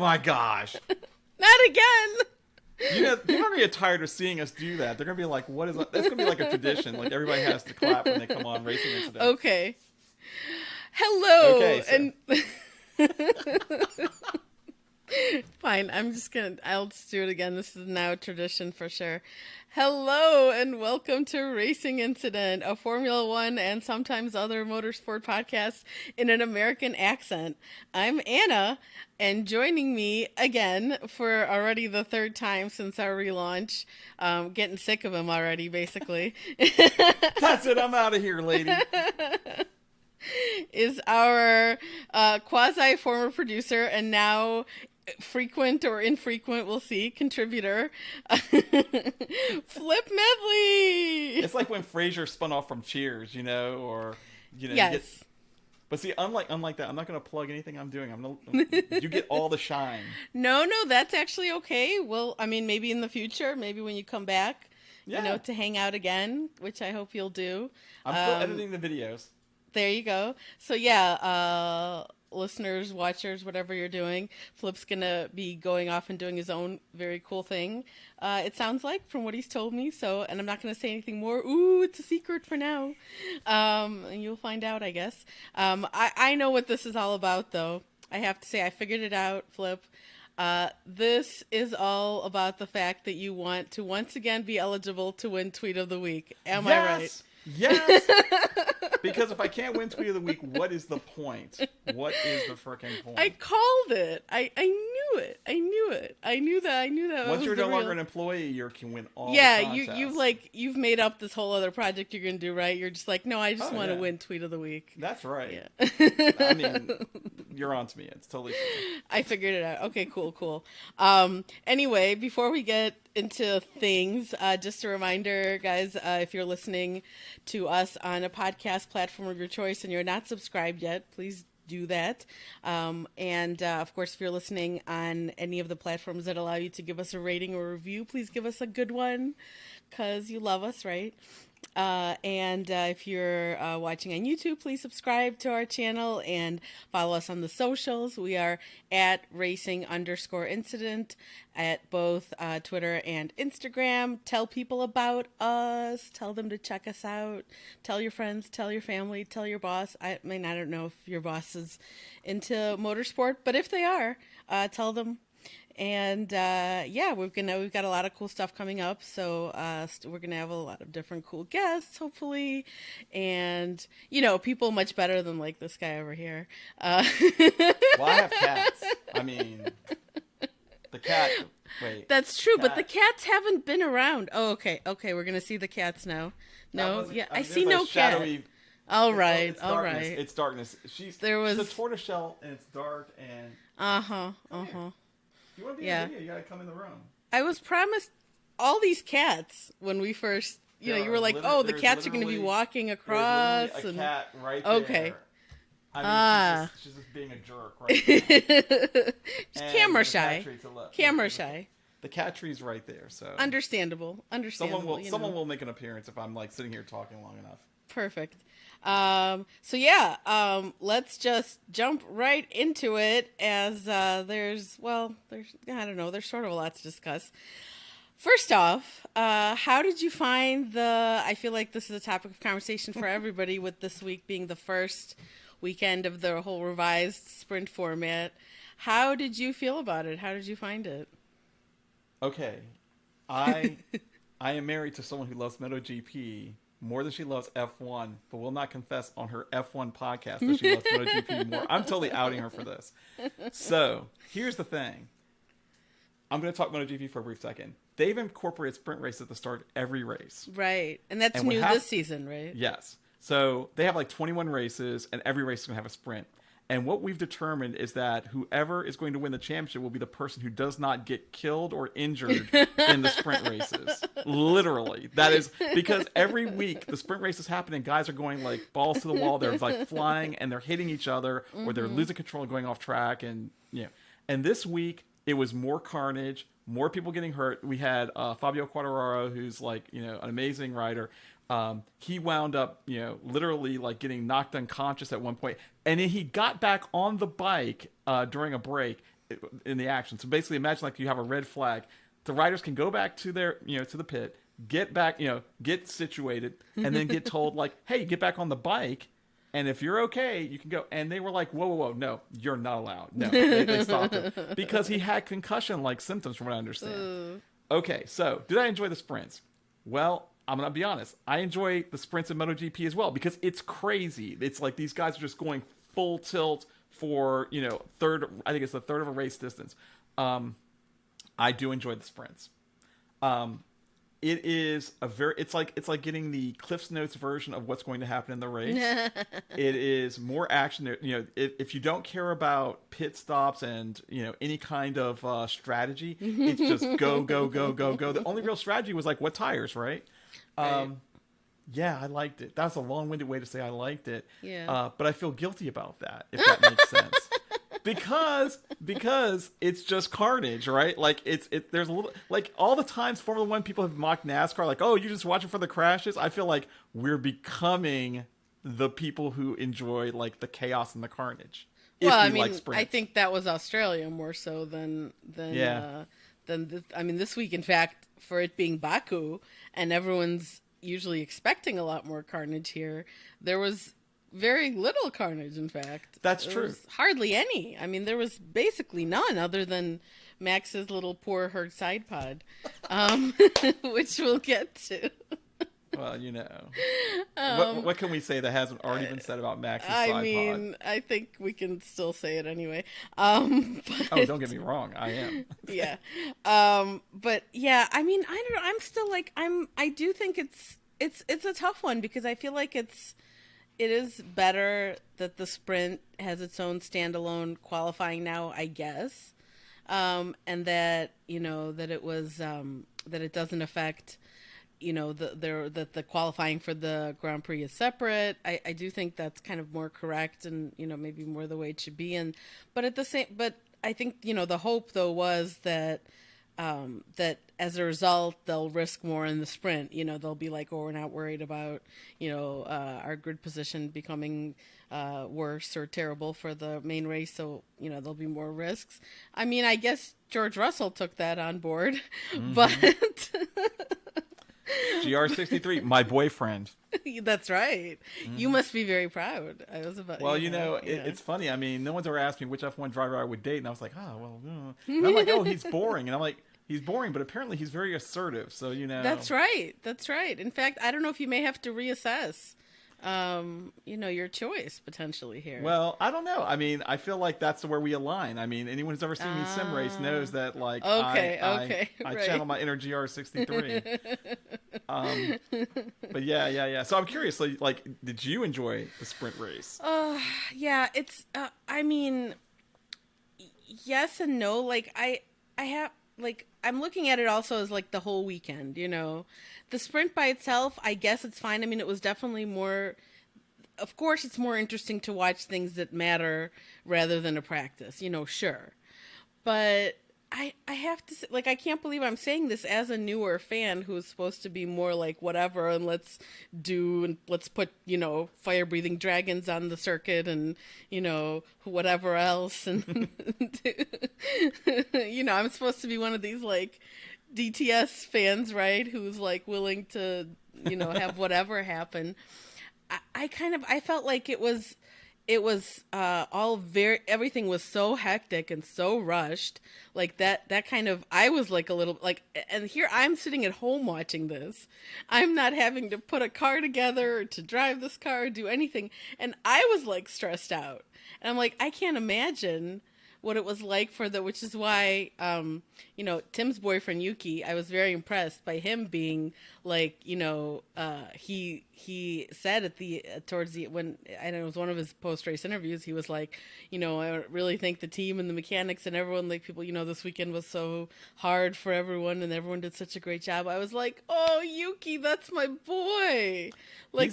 my gosh. Not again. You know, people are going to get tired of seeing us do that. They're going to be like, what is that? That's going to be like a tradition. Like, everybody has to clap when they come on Racing Incident. Okay. Hello. Okay, so. And fine, I'll just do it again. This is now a tradition for sure. Hello, and welcome to Racing Incident, a Formula One and sometimes other motorsport podcast in an American accent. I'm Anna, and joining me again for already the third time since our relaunch, getting sick of him already, basically. That's it, I'm out of here, lady. Is our quasi-former producer and now frequent or infrequent, we'll see, contributor, Flip Medley. It's like when Frasier spun off from Cheers, you know, or, you know. Yes. But see, unlike that, I'm not going to plug anything I'm doing. You get all the shine. No, that's actually okay. Well, I mean, maybe in the future, maybe when you come back, you know, to hang out again, which I hope you'll do. I'm still editing the videos. There you go. So yeah, listeners, watchers, whatever you're doing, Flip's gonna be going off and doing his own very cool thing. It sounds like, from what he's told me. So, and I'm not gonna say anything more. Ooh, it's a secret for now. And you'll find out, I guess. I know what this is all about, though. I have to say, I figured it out, Flip. This is all about the fact that you want to once again be eligible to win Tweet of the Week. Am I right? Yes. Because if I can't win Tweet of the Week, what is the point? What is the freaking point? I called it. I knew it. I knew that. Once you're no longer an employee, you can win all the contests. You've made up this whole other project you're going to do, right? You're just like, no, I just want to win Tweet of the Week. That's right. Yeah. I mean, you're on to me. It's totally true. I figured it out. Okay, cool. Anyway, before we get into things, just a reminder, guys, if you're listening to us on a podcast platform of your choice and you're not subscribed yet, please do that. And of course, if you're listening on any of the platforms that allow you to give us a rating or review, please give us a good one, because you love us, right? And if you're watching on YouTube, please subscribe to our channel and follow us on the socials. We are at racing_incident at both Twitter and Instagram. Tell people about us. Tell them to check us out. Tell your friends, tell your family, tell your boss. I mean, I don't know if your boss is into motorsport, but if they are, tell them. And we've got a lot of cool stuff coming up, so we're gonna have a lot of different cool guests, hopefully, and people much better than like this guy over here. Well, I have cats. I mean, the cat. Wait, that's true, but the cats haven't been around. Oh, okay, we're gonna see the cats now. No, I see no cat. All right. It's darkness. She's a tortoiseshell, and it's dark, and If you want to be in the video, you got to come in the room. I was promised all these cats when we first, you were like, the cats are going to be walking across. There's a cat right there. Okay. I mean, she's just being a jerk right now. Camera shy. Camera shy. The cat tree's right there, so. Understandable. Someone will make an appearance if I'm like sitting here talking long enough. Perfect. Let's just jump right into it, as there's sort of a lot to discuss. First off, how did you find I feel like this is a topic of conversation for everybody, with this week being the first weekend of the whole revised sprint format. How did you feel about it? How did you find it? Okay. I am married to someone who loves MotoGP more than she loves F1, but will not confess on her F1 podcast that she loves MotoGP more. I'm totally outing her for this. So, here's the thing. I'm going to talk MotoGP for a brief second. They've incorporated sprint races at the start of every race. Right. And that's new this season, right? Yes. So, they have like 21 races, and every race is going to have a sprint. And what we've determined is that whoever is going to win the championship will be the person who does not get killed or injured in the sprint races. Literally. That is because every week the sprint races happen and guys are going like balls to the wall. They're like flying and they're hitting each other, or they're losing control and going off track. And and this week it was more carnage, more people getting hurt. We had Fabio Quartararo, who's like, an amazing rider. He wound up, literally like getting knocked unconscious at one point, and then he got back on the bike during a break in the action. So basically, imagine like you have a red flag. The riders can go back to their, to the pit, get back, get situated, and then get told like, hey, get back on the bike. And if you're okay, you can go. And they were like, whoa, whoa, whoa, no, you're not allowed. No, they stopped him because he had concussion-like symptoms, from what I understand. Okay, so did I enjoy the sprints? Well, I'm going to be honest. I enjoy the sprints in MotoGP as well because it's crazy. It's like these guys are just going full tilt for, I think it's the third of a race distance. I do enjoy the sprints. It is it's like getting the Cliff's Notes version of what's going to happen in the race. It is more action. If you don't care about pit stops and any kind of strategy, it's just go go go go go. The only real strategy was like what tires, right? Yeah, I liked it. That's a long-winded way to say I liked it. Yeah. But I feel guilty about that, if that makes sense. Because it's just carnage, right? Like there's a little like all the times Formula One people have mocked NASCAR, like, oh, you're just watching for the crashes. I feel like we're becoming the people who enjoy like the chaos and the carnage. Well, I mean, I think that was Australia more so than this week. In fact, for it being Baku and everyone's usually expecting a lot more carnage here, there was very little carnage, in fact. That's true. Was hardly any. I mean, there was basically none other than Max's little poor hurt side pod, which we'll get to. Well, what can we say that hasn't already been said about Max's side pod? I mean, I think we can still say it anyway. Oh, don't get me wrong. I am. Yeah. But yeah, I mean, I don't know. I'm still like, I do think it's a tough one because I feel like it is better that the sprint has its own standalone qualifying now, I guess. And that, that it was, that it doesn't affect, that the qualifying for the Grand Prix is separate. I do think that's kind of more correct and, maybe more the way it should be. But I think, the hope though was that as a result, they'll risk more in the sprint. They'll be like, oh, we're not worried about, our grid position becoming worse or terrible for the main race. So, there'll be more risks. I mean, I guess George Russell took that on board, but GR63, my boyfriend. That's right. You must be very proud. I was about. Well, it's funny. I mean, no one's ever asked me which F1 driver I would date, and I was like, oh, well, and I'm like, oh, he's boring, and I'm like, he's boring, but apparently he's very assertive. So That's right. That's right. In fact, I don't know if you may have to reassess, your choice potentially here. Well, I don't know. I mean, I feel like that's where we align. I mean, anyone who's ever seen me sim race knows that, like, I right. channel my inner GR63. But yeah. So I'm curious, like, did you enjoy the sprint race? Yeah, it's, I mean, yes and no. Like, I have, like, I'm looking at it also as, like, the whole weekend, The sprint by itself, I guess it's fine. I mean, it was definitely more, of course, it's more interesting to watch things that matter rather than a practice, sure. But I have to say, like, I can't believe I'm saying this as a newer fan who's supposed to be more like whatever, and let's put, fire-breathing dragons on the circuit and, whatever else. And, I'm supposed to be one of these, like, DTS fans, right? Who's, like, willing to, have whatever happen. I felt like it was everything was so hectic and so rushed, like that kind of, I was like a little like, and here I'm sitting at home watching this. I'm not having to put a car together or to drive this car or do anything. And I was like stressed out, and I'm like, I can't imagine what it was like which is why, Tim's boyfriend Yuki, I was very impressed by him being like, he said when I know it was one of his post-race interviews, he was like, I really think the team and the mechanics and everyone, like people, this weekend was so hard for everyone and everyone did such a great job. I was like, oh, Yuki, that's my boy. Like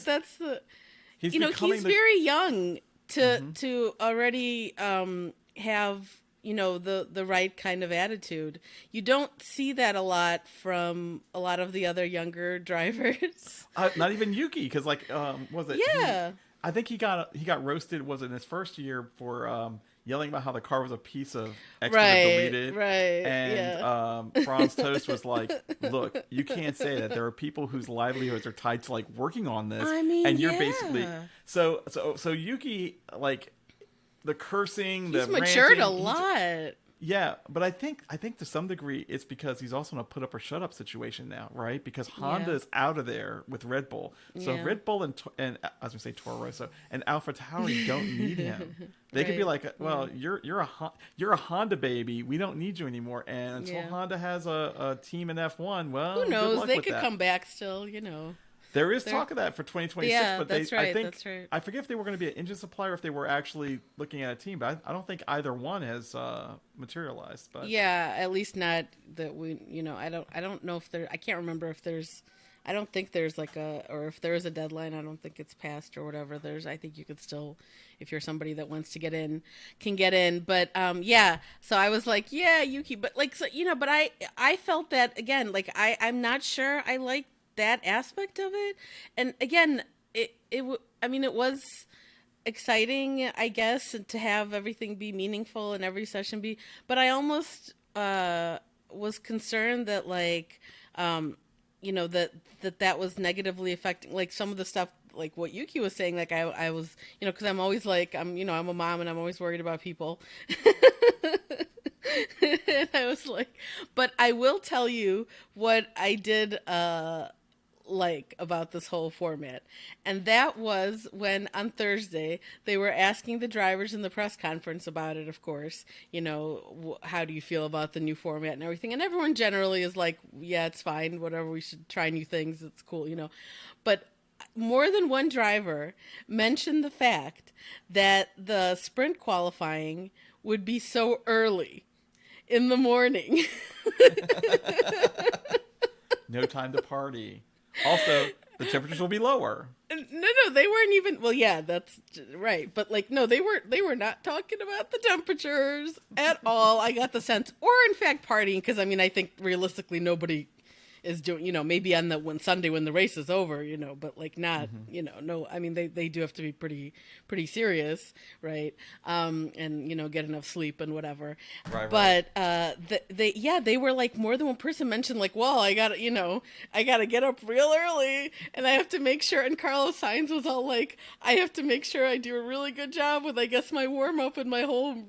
he's very young to already, have the right kind of attitude. You don't see that a lot from a lot of the other younger drivers. Not even Yuki, because was it? Yeah, I think he got roasted. Was it in his first year for yelling about how the car was a piece of extra Right, deleted. right, And yeah. Franz Toast was like, "Look, you can't say that. There are people whose livelihoods are tied to like working on this, I mean, and you're basically yeah. so Yuki like the cursing, He's the matured a ranting. lot. Yeah, but I think to some degree it's because he's also in a put up or shut up situation now, right? Because Honda Yeah. is out of there with Red Bull, so Yeah. Red Bull and I was gonna say Toro Rosso and AlphaTauri don't need him. They could be Right. like, well, Yeah. you're a Honda baby. We don't need you anymore. And until Yeah. Honda has a team in F1, Who well, good knows? luck They with could that. come back still, you know. There is They're, talk of that for 2026, yeah, but that's I right. think That's right. I forget if they were going to be an engine supplier, or if they were actually looking at a team. But I don't think either one has materialized. But Yeah, at least not that we, I don't know if there, I can't remember if there's, I don't think there's like or if there is a deadline, I don't think it's passed or whatever. I think you could still, if you're somebody that wants to get in, can get in. But, yeah, so I was like, yeah, Yuki, but like, so, but I felt that again, like, I'm not sure I like that aspect of it. And again, I mean, it was exciting, I guess, to have everything be meaningful and every session be. But I almost was concerned that, like, that was negatively affecting, like, some of the stuff, like what Yuki was saying. Like, I was, because I'm always like, I'm a mom and I'm always worried about people. And I was like, but I will tell you what I did like about this whole format, and that was when on Thursday they were asking the drivers in the press conference about it. Of course, how do you feel about the new format and everything, and everyone generally is like, yeah, it's fine, whatever, we should try new things, it's cool, but more than one driver mentioned the fact that the sprint qualifying would be so early in the morning. no time to party. Also, the temperatures will be lower. No, they weren't even. Well, yeah, that's right. But like, no, they were not talking about the temperatures at all. I got the sense, or in fact, partying. Because I mean, I think realistically, nobody is doing. Maybe on the Sunday when the race is over. But like not. No. I mean, they do have to be pretty serious, right? And get enough sleep and whatever. Right. But they were like, more than one person mentioned like, well, I got to get up real early and I have to make sure. And Carlos Sainz was all like, I have to make sure I do a really good job with, I guess, my warm up and my whole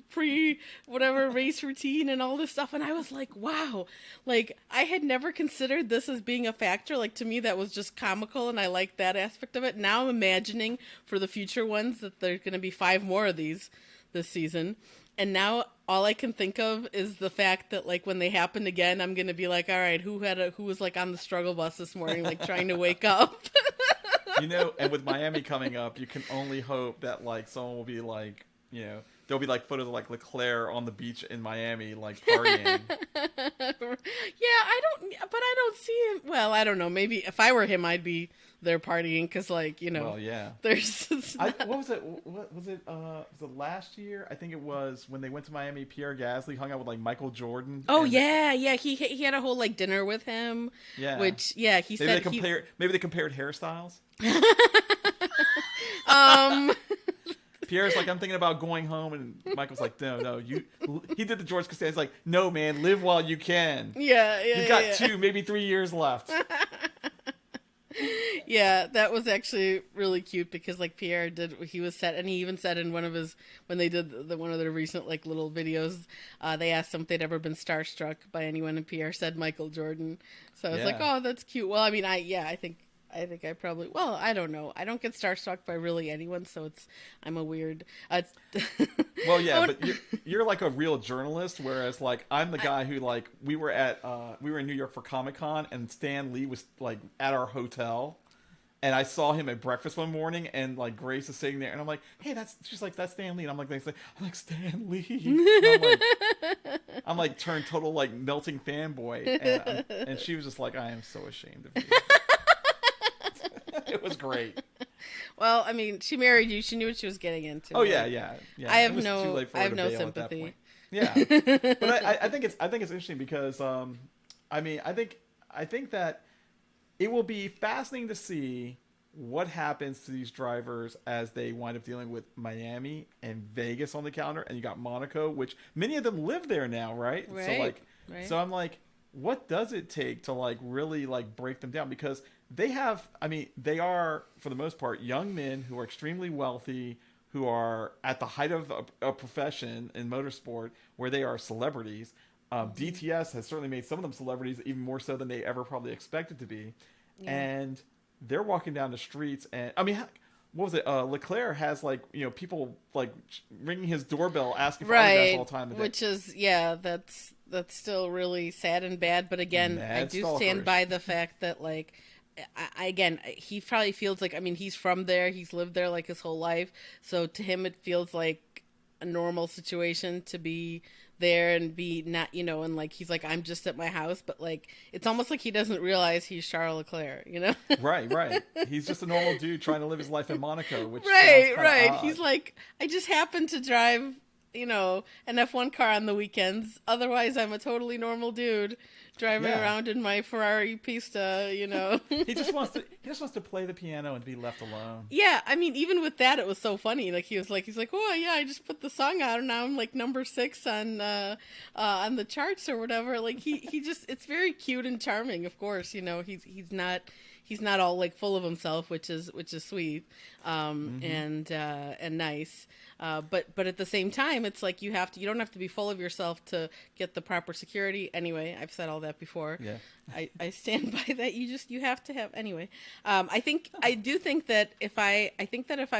whatever race routine and all this stuff. And I was like, wow, like I had never considered this as being a factor. Like, to me, that was just comical, and I liked that aspect of it. Now I'm imagining for the future ones that there's going to be 5 more of these this season. And now all I can think of is the fact that, like, when they happen again, I'm going to be like, all right, who was like on the struggle bus this morning, like trying to wake up. And with Miami coming up, you can only hope that like someone will be like, there'll be like photos of like Leclerc on the beach in Miami, like partying. Yeah, I don't see him. Well, I don't know. Maybe if I were him, I'd be there partying because, like, Well, yeah. there's. What was it? What was it? Was it last year? I think it was when they went to Miami. Pierre Gasly hung out with like Michael Jordan. Oh yeah. He had a whole like dinner with him. Yeah. Which he maybe said maybe they compared hairstyles. Pierre's like, I'm thinking about going home, and Michael's like, no, he did the George Costanza, like, no, man, live while you can. Yeah. You've got 2, maybe 3 years left. Yeah, that was actually really cute because like Pierre he was set, and he even said in one of his, when they did one of their recent like little videos, they asked him if they'd ever been starstruck by anyone, and Pierre said Michael Jordan. So I was like, oh, that's cute. Well, I mean, I think I probably, well, I don't know. I don't get starstruck by really anyone, so I'm a weird. Well, yeah, but you're like a real journalist, whereas like I'm the guy who like we were in New York for Comic-Con, and Stan Lee was like at our hotel, and I saw him at breakfast one morning, and like Grace is sitting there, and I'm like, hey, she's like, that's Stan Lee, and I'm like Stan Lee, and I'm like turned total like melting fanboy, and she was just like, I am so ashamed of you. It was great. Well, I mean, she married you. She knew what she was getting into. Oh yeah. I have no sympathy. Yeah, but I think it's interesting because I think that it will be fascinating to see what happens to these drivers as they wind up dealing with Miami and Vegas on the calendar, and you got Monaco, which many of them live there now, right? So Right. like, Right. so I'm like, what does it take to like really like break them down? Because they have, I mean, they are for the most part young men who are extremely wealthy, who are at the height of a profession in motorsport where they are celebrities. DTS has certainly made some of them celebrities, even more so than they ever probably expected to be. Yeah. And they're walking down the streets, and I mean, what was it? Leclerc has like people like ringing his doorbell asking for autographs Right. all the time. Which is, yeah, that's still really sad and bad. But again, I Mad do stand stalkerish. by the fact that like, again, he probably feels like, I mean, he's from there, he's lived there like his whole life, so to him it feels like a normal situation to be there and be not, and like he's like, I'm just at my house, but like it's almost like he doesn't realize he's Charles Leclerc. Right, right. He's just a normal dude trying to live his life in Monaco, which sounds Right, kind of right. odd. He's like, I just happen to drive, an F1 car on the weekends. Otherwise, I'm a totally normal dude driving Yeah. around in my Ferrari Pista. He just wants to play the piano and be left alone. Yeah, I mean, even with that, it was so funny. Like he's like, oh yeah, I just put the song out, and now I'm like number 6 on the charts or whatever. Like he just, it's very cute and charming. Of course, he's not all like full of himself, which is sweet, and nice. But at the same time, it's like you don't have to be full of yourself to get the proper security. Anyway, I've said all that before. Yeah. I stand by that. You have to have, anyway. I do think that if I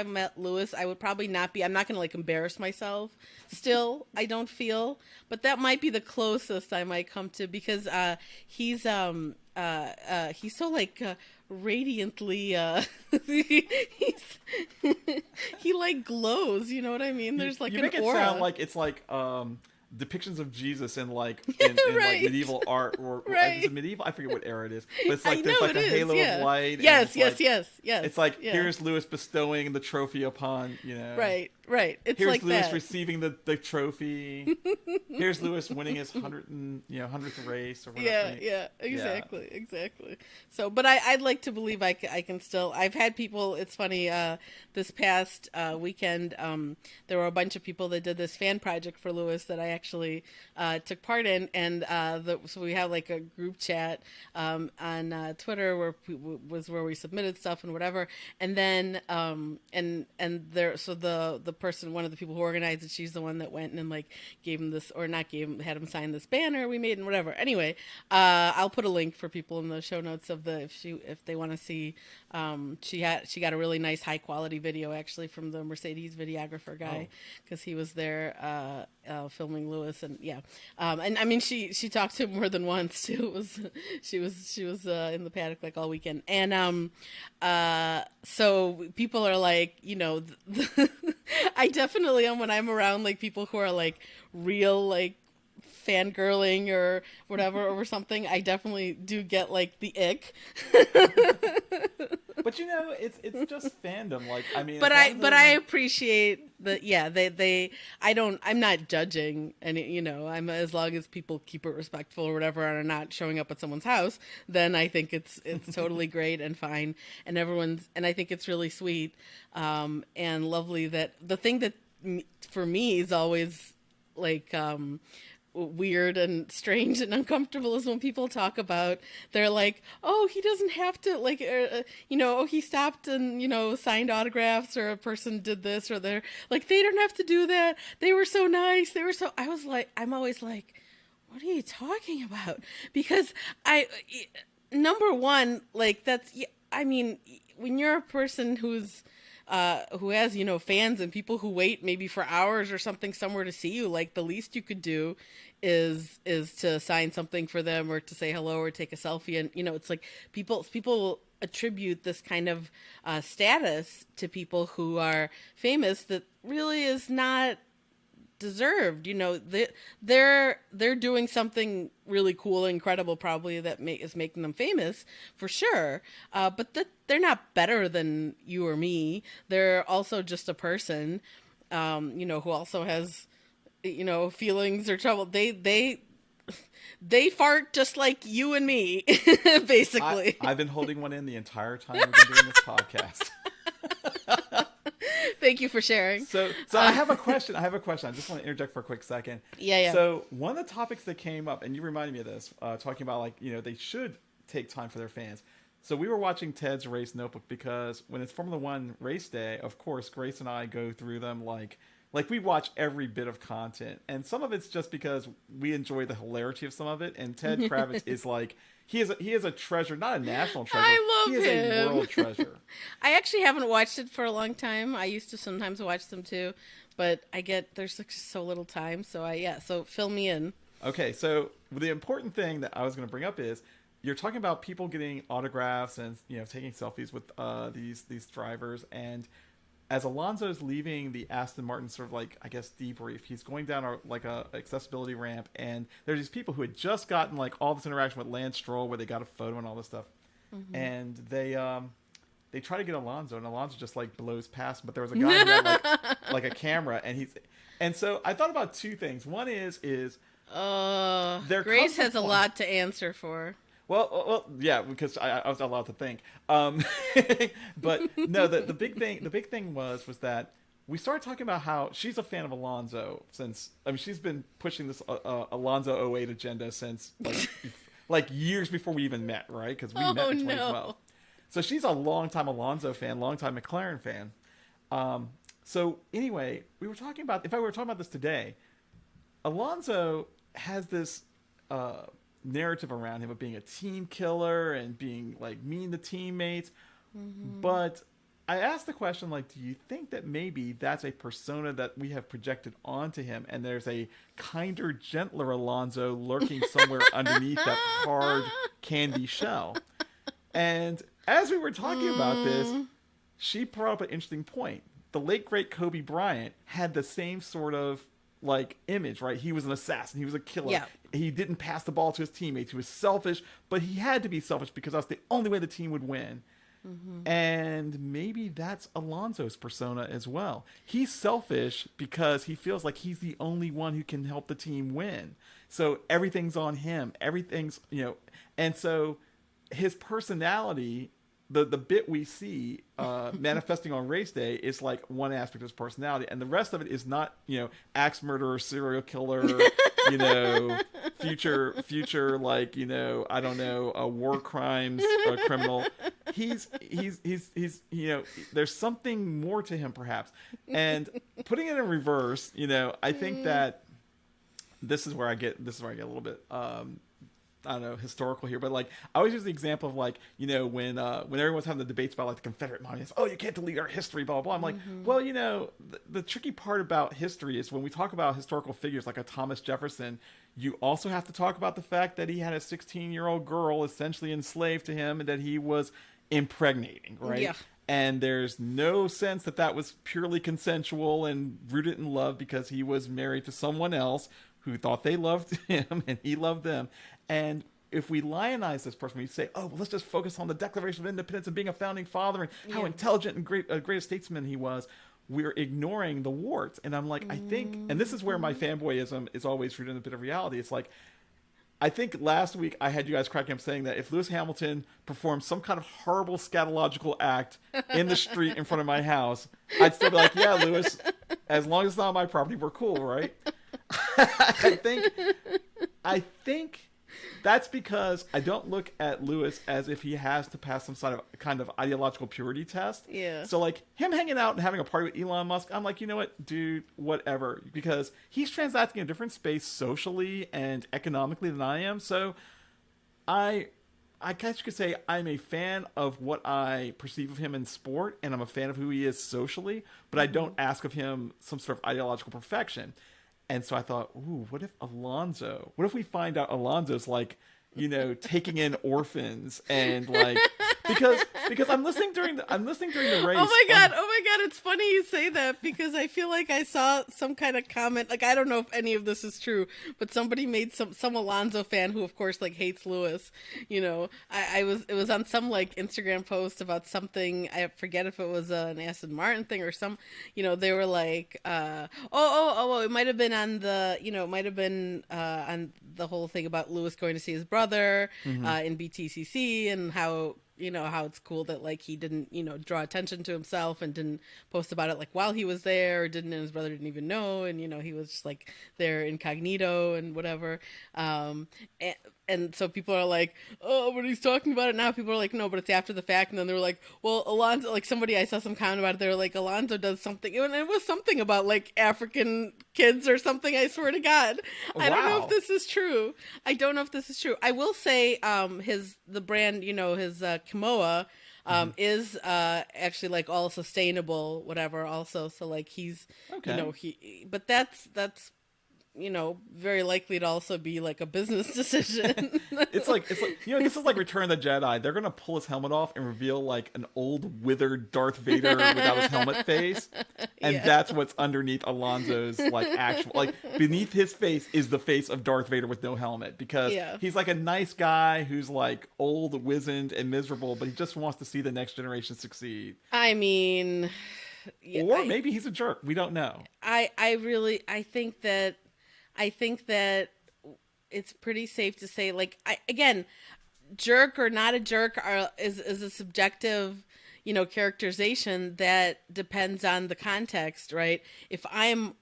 met Lewis, I would probably not be. I'm not going to like embarrass myself. Still, I don't feel, but that might be the closest I might come to, because he's so like radiantly he's he like glows, you know what I mean? There's like you an make it aura. sound like it's like depictions of Jesus in like in like Right. medieval art or Right. is it medieval? I forget what era it is, but it's I like there's know like it a is, halo yeah. of light. and Yes, it's yes, like, yes. It's like yeah. here's Lewis bestowing the trophy upon Right. It's Here's like Lewis that. receiving the trophy. Here's Lewis winning his 100th race or whatever. Yeah, exactly. So, but I'd like to believe I can still. I've had people. It's funny. This past weekend, there were a bunch of people that did this fan project for Lewis that I actually took part in, and so we have like a group chat on Twitter where we submitted stuff and whatever, and then and there, so the person, one of the people who organized it, she's the one that went and like gave him this, or not gave him, had him sign this banner we made and whatever. Anyway, I'll put a link for people in the show notes of if they want to see. She got a really nice high quality video actually from the Mercedes videographer guy, because he was there filming Lewis, and yeah, and I mean she talked to him more than once too. It was she was in the paddock like all weekend, and so people are like, I definitely am when I'm around like people who are like real like fangirling or whatever over something. I definitely do get like the ick. But it's just fandom. Like I mean, But as long as I it appreciate that. Yeah, I'm not judging, and I'm, as long as people keep it respectful or whatever and are not showing up at someone's house, then I think it's totally great and fine, and I think it's really sweet and lovely. That the thing that for me is always like weird and strange and uncomfortable is when people talk about, they're like, oh, he doesn't have to like oh, he stopped and signed autographs, or a person did this, or they're like, they don't have to do that, they were so nice, I'm always like, what are you talking about? Because number one, like, that's, I mean, when you're a person who has fans and people who wait maybe for hours or something somewhere to see you, like, the least you could do is to sign something for them, or to say hello, or take a selfie. And it's like people attribute this kind of status to people who are famous that really is not deserved. They're doing something really cool and incredible, probably, that is making them famous, for sure, but they're not better than you or me. They're also just a person who also has feelings or trouble. They fart just like you and me, basically. I've been holding one in the entire time we've been doing this podcast. Thank you for sharing. So I have a question. I just want to interject for a quick second. Yeah. So one of the topics that came up, and you reminded me of this, talking about like, they should take time for their fans. So we were watching Ted's Race Notebook because when it's Formula One race day, of course, Grace and I go through them like we watch every bit of content. And some of it's just because we enjoy the hilarity of some of it. And Ted Kravitz is like, he is a treasure, not a national treasure. I love him. He is a world treasure. I actually haven't watched it for a long time. I used to sometimes watch them too, but there's like so little time. So fill me in. Okay, so the important thing that I was going to bring up is you're talking about people getting autographs and taking selfies with these drivers, and as Alonso's leaving the Aston Martin sort of like, I guess, debrief, he's going down a accessibility ramp, and there's these people who had just gotten like all this interaction with Lance Stroll where they got a photo and all this stuff. Mm-hmm. And they try to get Alonso, and Alonso just like blows past him, but there was a guy who had like a camera, and so I thought about two things. One is Grace has a lot to answer for. Well, yeah, because I was allowed to think. But no, the big thing was that we started talking about how she's a fan of Alonso since, she's been pushing this Alonso 08 agenda since like years before we even met, right? Because we met in 2012. No. So she's a longtime Alonso fan, longtime McLaren fan. So anyway, we were talking about this today. Alonso has this narrative around him of being a team killer and being like mean to teammates. Mm-hmm. But I asked the question, like, do you think that maybe that's a persona that we have projected onto him, and there's a kinder, gentler Alonso lurking somewhere underneath that hard candy shell? And as we were talking about this, she brought up an interesting point. The late great Kobe Bryant had the same sort of like image, right? He was an assassin. He was a killer. Yeah. He didn't pass the ball to his teammates. He was selfish, but he had to be selfish because that's the only way the team would win. Mm-hmm. And maybe that's Alonso's persona as well. He's selfish because he feels like he's the only one who can help the team win. So everything's on him. Everything's, and so his personality, the bit we see manifesting on race day is like one aspect of his personality, and the rest of it is not, axe murderer, serial killer, future like, I don't know, a war crimes criminal. He's there's something more to him perhaps. And putting it in reverse, I think that this is where I get a little bit I don't know, historical here, but like I always use the example of like, when everyone's having the debates about like the Confederate monuments, you can't delete our history, blah, blah, blah. I'm like, well, the tricky part about history is when we talk about historical figures like a Thomas Jefferson, you also have to talk about the fact that he had a 16-year-old girl essentially enslaved to him and that he was impregnating, right? Yeah. And there's no sense that was purely consensual and rooted in love because he was married to someone else who thought they loved him and he loved them. And if we lionize this person, we say, well, let's just focus on the Declaration of Independence and being a founding father and how intelligent and great a statesman he was, we're ignoring the warts. And I'm like, I think, and this is where my fanboyism is always rooted in a bit of reality. It's like, I think last week I had you guys cracking up saying that if Lewis Hamilton performed some kind of horrible scatological act in the street in front of my house, I'd still be like, yeah, Lewis, as long as it's not on my property, we're cool, right? I think that's because I don't look at Lewis as if he has to pass some sort of kind of ideological purity test. Yeah. So like him hanging out and having a party with Elon Musk, I'm like, you know what, dude, whatever. Because he's transacting in a different space socially and economically than I am. So I guess you could say I'm a fan of what I perceive of him in sport, and I'm a fan of who he is socially, but I don't ask of him some sort of ideological perfection. And so I thought, what if we find out Alonso's like, taking in orphans and like because I'm listening during the race. Oh my god, it's funny you say that because I feel like I saw some kind of comment, like I don't know if any of this is true, but somebody made some Alonso fan who of course like hates Lewis, it was on some like Instagram post about something, I forget if it was an Aston Martin thing or some, they were like it might have been on the, it might have been on the whole thing about Lewis going to see his brother in BTCC and how how it's cool that like he didn't draw attention to himself and didn't post about it like while he was there, or didn't, and his brother didn't even know, and he was just like there incognito and whatever, and so people are like, oh, but he's talking about it now. People are like, no, but it's after the fact. And then they were like, well, Alonso, like somebody, I saw some comment about it, they were like, Alonso does something, and it was something about like African kids or something, I swear to God. I don't know if this is true. I will say the brand, his Kimoa is actually like all sustainable, whatever, also. So like he's, but that's very likely to also be like a business decision. It's like this is like Return of the Jedi. They're gonna pull his helmet off and reveal like an old withered Darth Vader without his helmet face, and that's what's underneath Alonso's like actual, like beneath his face is the face of Darth Vader with no helmet, because he's like a nice guy who's like old, wizened, and miserable, but he just wants to see the next generation succeed. I mean, or maybe he's a jerk. We don't know. I think that it's pretty safe to say, like, again, jerk or not a jerk is a subjective, characterization that depends on the context, right? If I'm,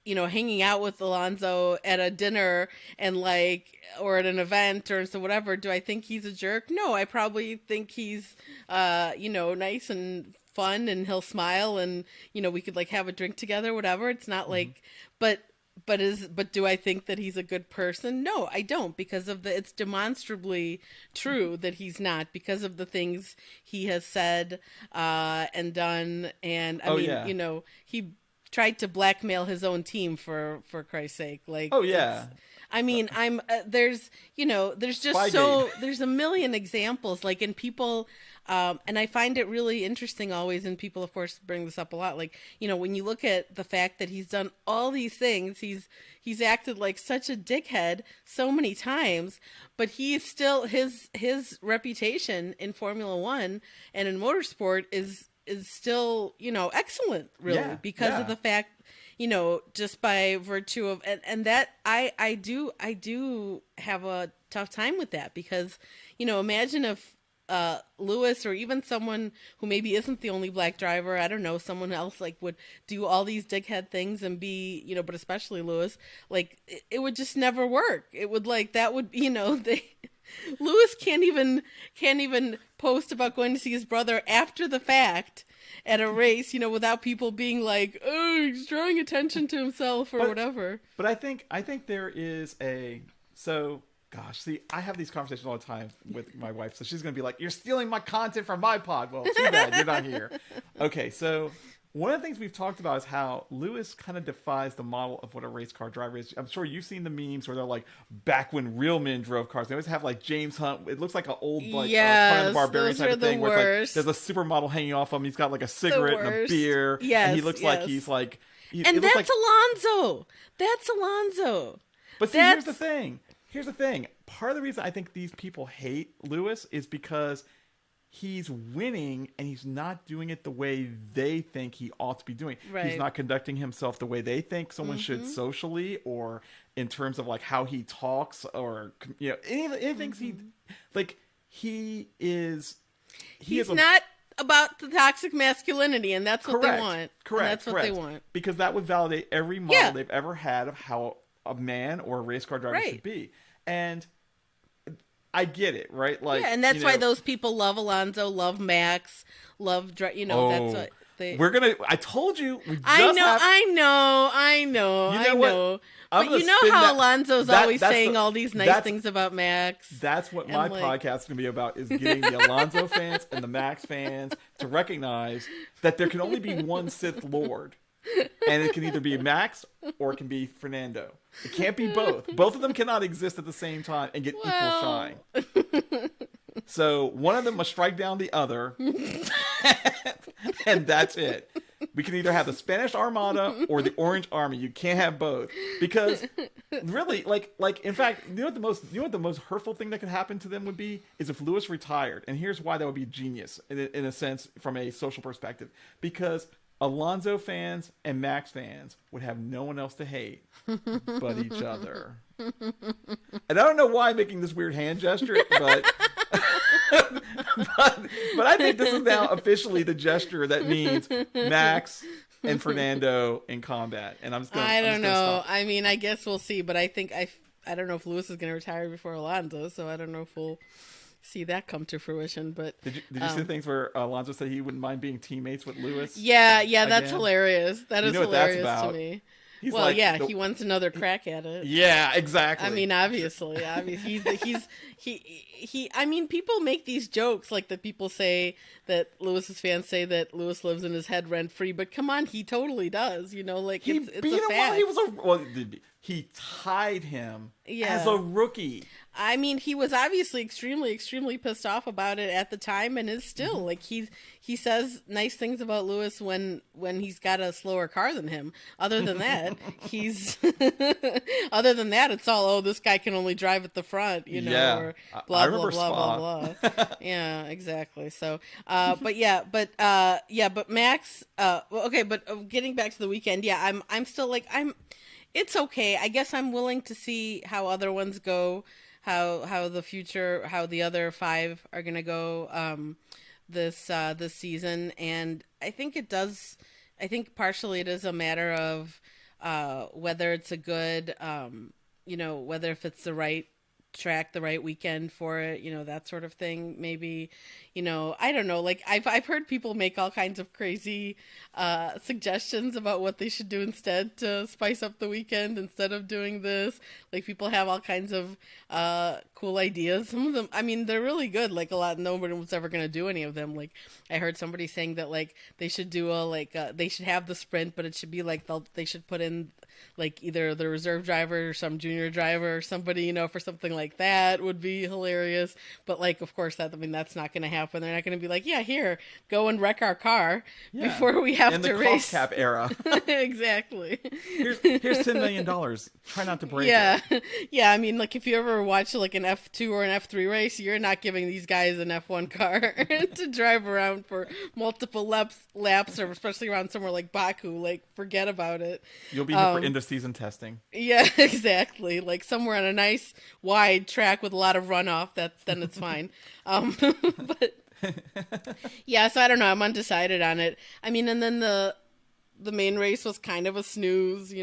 hanging out with Alonso at a dinner and like, or at an event or so whatever, do I think he's a jerk? No, I probably think he's, nice and fun, and he'll smile, and, we could like have a drink together, whatever. It's not like, but do I think that he's a good person? No, I don't, because of it's demonstrably true that he's not, because of the things he has said and done, and he tried to blackmail his own team for Christ's sake. Like, there's just there's a million examples, like, in people. And I find it really interesting always, and people, of course, bring this up a lot. Like, when you look at the fact that he's done all these things, he's acted like such a dickhead so many times, but he is still, his reputation in Formula One and in motorsport is still, excellent, really, because of the fact, just by virtue of, and that I do have a tough time with that, because, imagine if Lewis, or even someone who maybe isn't the only black driver, I don't know, someone else like would do all these dickhead things and be, but especially Lewis, like it would just never work. It would like, that would, Lewis can't even post about going to see his brother after the fact at a race, without people being like, oh, he's drawing attention to himself or whatever. But I think there is gosh, see, I have these conversations all the time with my wife, so she's going to be like, you're stealing my content from my pod. Well, too bad, you're not here. Okay, so one of the things we've talked about is how Lewis kind of defies the model of what a race car driver is. I'm sure you've seen the memes where they're like, back when real men drove cars. They always have like James Hunt. It looks like an old like Conan the Barbarian type of thing, where it's like, there's a supermodel hanging off him. He's got like a cigarette and a beer, and he looks like he's like... and that's Alonso! That's Alonso! But see, here's the thing. Part of the reason I think these people hate Lewis is because he's winning and he's not doing it the way they think he ought to be doing. Right. He's not conducting himself the way they think someone should socially, or in terms of like how he talks, or anything he's not about the toxic masculinity, and that's what they want. Correct. And that's what they want. Because that would validate every model they've ever had of how a man or a race car driver should be. And I get it, right? Like, and that's why those people love Alonso, love Max, love, that's what they... I told you. I know. But you know how Alonso's always saying all these nice things about Max. That's what my podcast is going to be about, is getting the Alonso fans and the Max fans to recognize that there can only be one Sith Lord. And it can either be Max or it can be Fernando. It can't be both. Both of them cannot exist at the same time and get equal shine. So one of them must strike down the other, and that's it. We can either have the Spanish Armada or the Orange Army. You can't have both because really, in fact, you know what the most hurtful thing that could happen to them would be is if Lewis retired. And here's why that would be genius in a sense from a social perspective, because Alonso fans and Max fans would have no one else to hate but each other. And I don't know why I'm making this weird hand gesture, but but I think this is now officially the gesture that means Max and Fernando in combat. And I'm just going. I don't know. Stop. I mean, I guess we'll see. But I think I don't know if Lewis is going to retire before Alonso, so I don't know if we'll see that come to fruition. But did you see the things where Alonso said he wouldn't mind being teammates with Lewis? Yeah, that's hilarious. That is what that's hilarious about. To me. He's well, like, yeah, he wants another crack at it. Yeah, exactly. I mean, obviously, he. I mean, people make these jokes like that. People say that Lewis's fans say that Lewis lives in his head rent free, but come on, he totally does. You know, like he it's beat a him fact. while he tied him as a rookie. I mean, he was obviously extremely pissed off about it at the time, and is still like he says nice things about Lewis when he's got a slower car than him. Other than that, it's all this guy can only drive at the front, you know, or blah blah blah. Yeah, exactly. So, but Max. Okay, but getting back to the weekend, yeah, I'm still like It's okay. I guess I'm willing to see how other ones go. How the other 5 are gonna go this season, and I think it does. I think partially it is a matter of whether it's a good, whether if it's the right track, the right weekend for it, that sort of thing. Maybe, I don't know. Like I've heard people make all kinds of crazy suggestions about what they should do instead to spice up the weekend instead of doing this. Like people have all kinds of cool ideas. Some of them, I mean, they're really good. Like a lot, nobody was ever going to do any of them. Like I heard somebody saying that like they should do they should have the sprint, but it should be like they should put in like either the reserve driver or some junior driver or somebody, for something like that would be hilarious. But like, of course, that's not going to happen. They're not going to be like, yeah, here, go and wreck our car before we have to race. In the cost cap era. Exactly. Here's $10 million. Try not to break it. Yeah. I mean, like if you ever watch like an F2 or an F3 race, you're not giving these guys an F1 car to drive around for multiple laps, or especially around somewhere like Baku. Like, forget about it. You'll be here for end of season testing. Yeah, exactly. Like somewhere on a nice wide track with a lot of runoff. Then it's fine. But yeah, so I don't know. I'm undecided on it. I mean, and then the main race was kind of a snooze,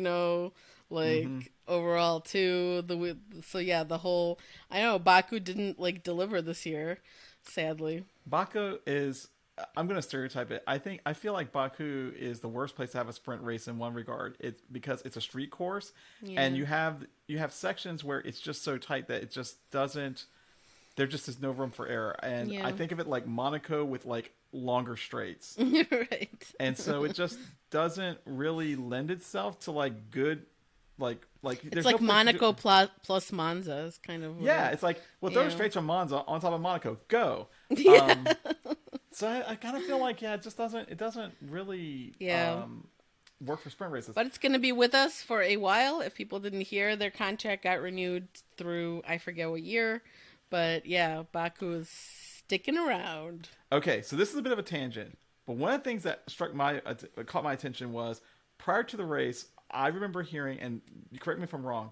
overall too. The whole, I know Baku didn't like deliver this year, sadly. Baku is, I'm going to stereotype it. I feel like Baku is the worst place to have a sprint race in one regard. It's because it's a street course, and you have sections where it's just so tight that it just doesn't. There just is no room for error, and I think of it like Monaco with like longer straights, right? And so it just doesn't really lend itself to like good, like. It's like Monaco plus Monza is kind of it's like throw straights from Monza on top of Monaco, go. So I kind of feel like it doesn't really work for sprint races. But it's going to be with us for a while. If people didn't hear, their contract got renewed through I forget what year, but yeah, Baku is sticking around. Okay, so this is a bit of a tangent, but one of the things that caught my attention was prior to the race, I remember hearing, and correct me if I'm wrong,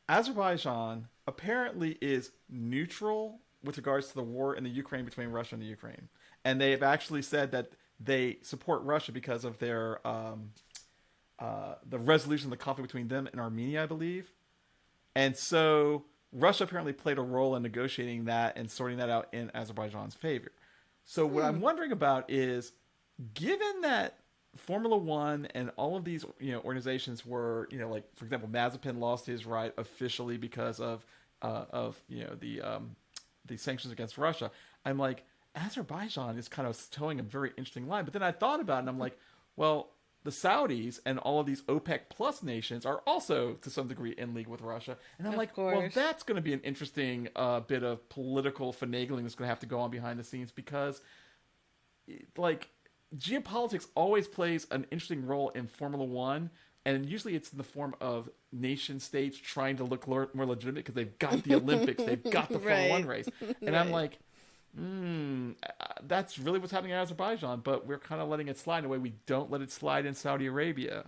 Azerbaijan apparently is neutral with regards to the war in the Ukraine between Russia and the Ukraine. And they have actually said that they support Russia because of their the resolution of the conflict between them and Armenia, I believe. And so Russia apparently played a role in negotiating that and sorting that out in Azerbaijan's favor. So what I'm wondering about is, given that Formula One and all of these organizations were, like for example, Mazepin lost his ride officially because of the sanctions against Russia. I'm like, Azerbaijan is kind of towing a very interesting line. But then I thought about it and I'm like, well, the Saudis and all of these OPEC plus nations are also to some degree in league with Russia. And I'm Of like, course. well, that's going to be an interesting bit of political finagling that's going to have to go on behind the scenes because, like, geopolitics always plays an interesting role in Formula One. And usually it's in the form of nation states trying to look more legitimate because they've got the Olympics, they've got the Formula One race. And I'm like, that's really what's happening in Azerbaijan, but we're kind of letting it slide in a way we don't let it slide in Saudi Arabia.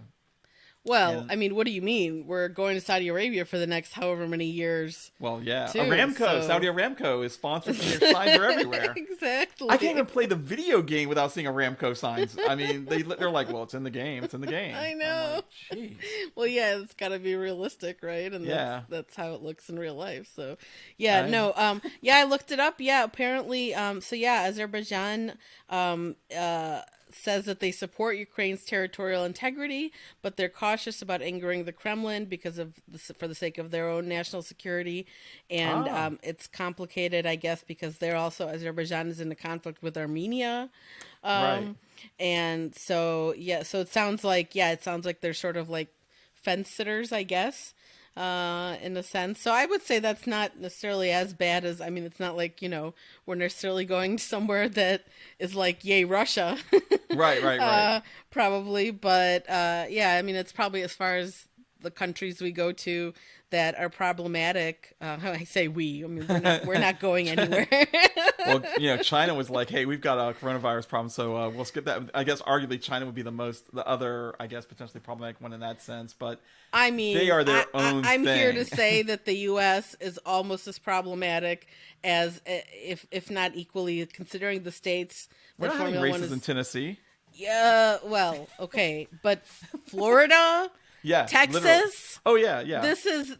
Well, And I mean, what do you mean? We're going to Saudi Arabia for the next however many years. well, yeah, too, Aramco, so- Saudi Aramco is sponsored, and their signs are everywhere. Exactly. I can't even play the video game without seeing Aramco signs. I mean, they're like, well, it's in the game. It's in the game. I know. I'm like, jeez. Well, yeah, it's got to be realistic, right? And Yeah. that's how it looks in real life. So, yeah, yeah, I looked it up. Yeah, apparently, so yeah, Azerbaijan, says that they support Ukraine's territorial integrity, but they're cautious about angering the Kremlin because for the sake of their own national security. And it's complicated, I guess, because Azerbaijan is in a conflict with Armenia. Right. And so, yeah, so it sounds like they're sort of like fence sitters, I guess, in a sense. So I would say that's not necessarily as bad as, I mean, it's not like, we're necessarily going somewhere that is like, yay, Russia. Right. Probably. But, yeah, I mean, it's probably as far as the countries we go to that are problematic. I say we. I mean, we're not going anywhere. Well, China was like, hey, we've got a coronavirus problem, so we'll skip that. I guess arguably China would be the other, I guess, potentially problematic one in that sense. But I mean, they are their own I'm thing. here to say that the U.S. is almost as problematic as, if not equally, considering the states. We're not having Formula One races in Tennessee. Yeah, well, okay, but Florida, Yeah, Texas. literally. Oh yeah. This is,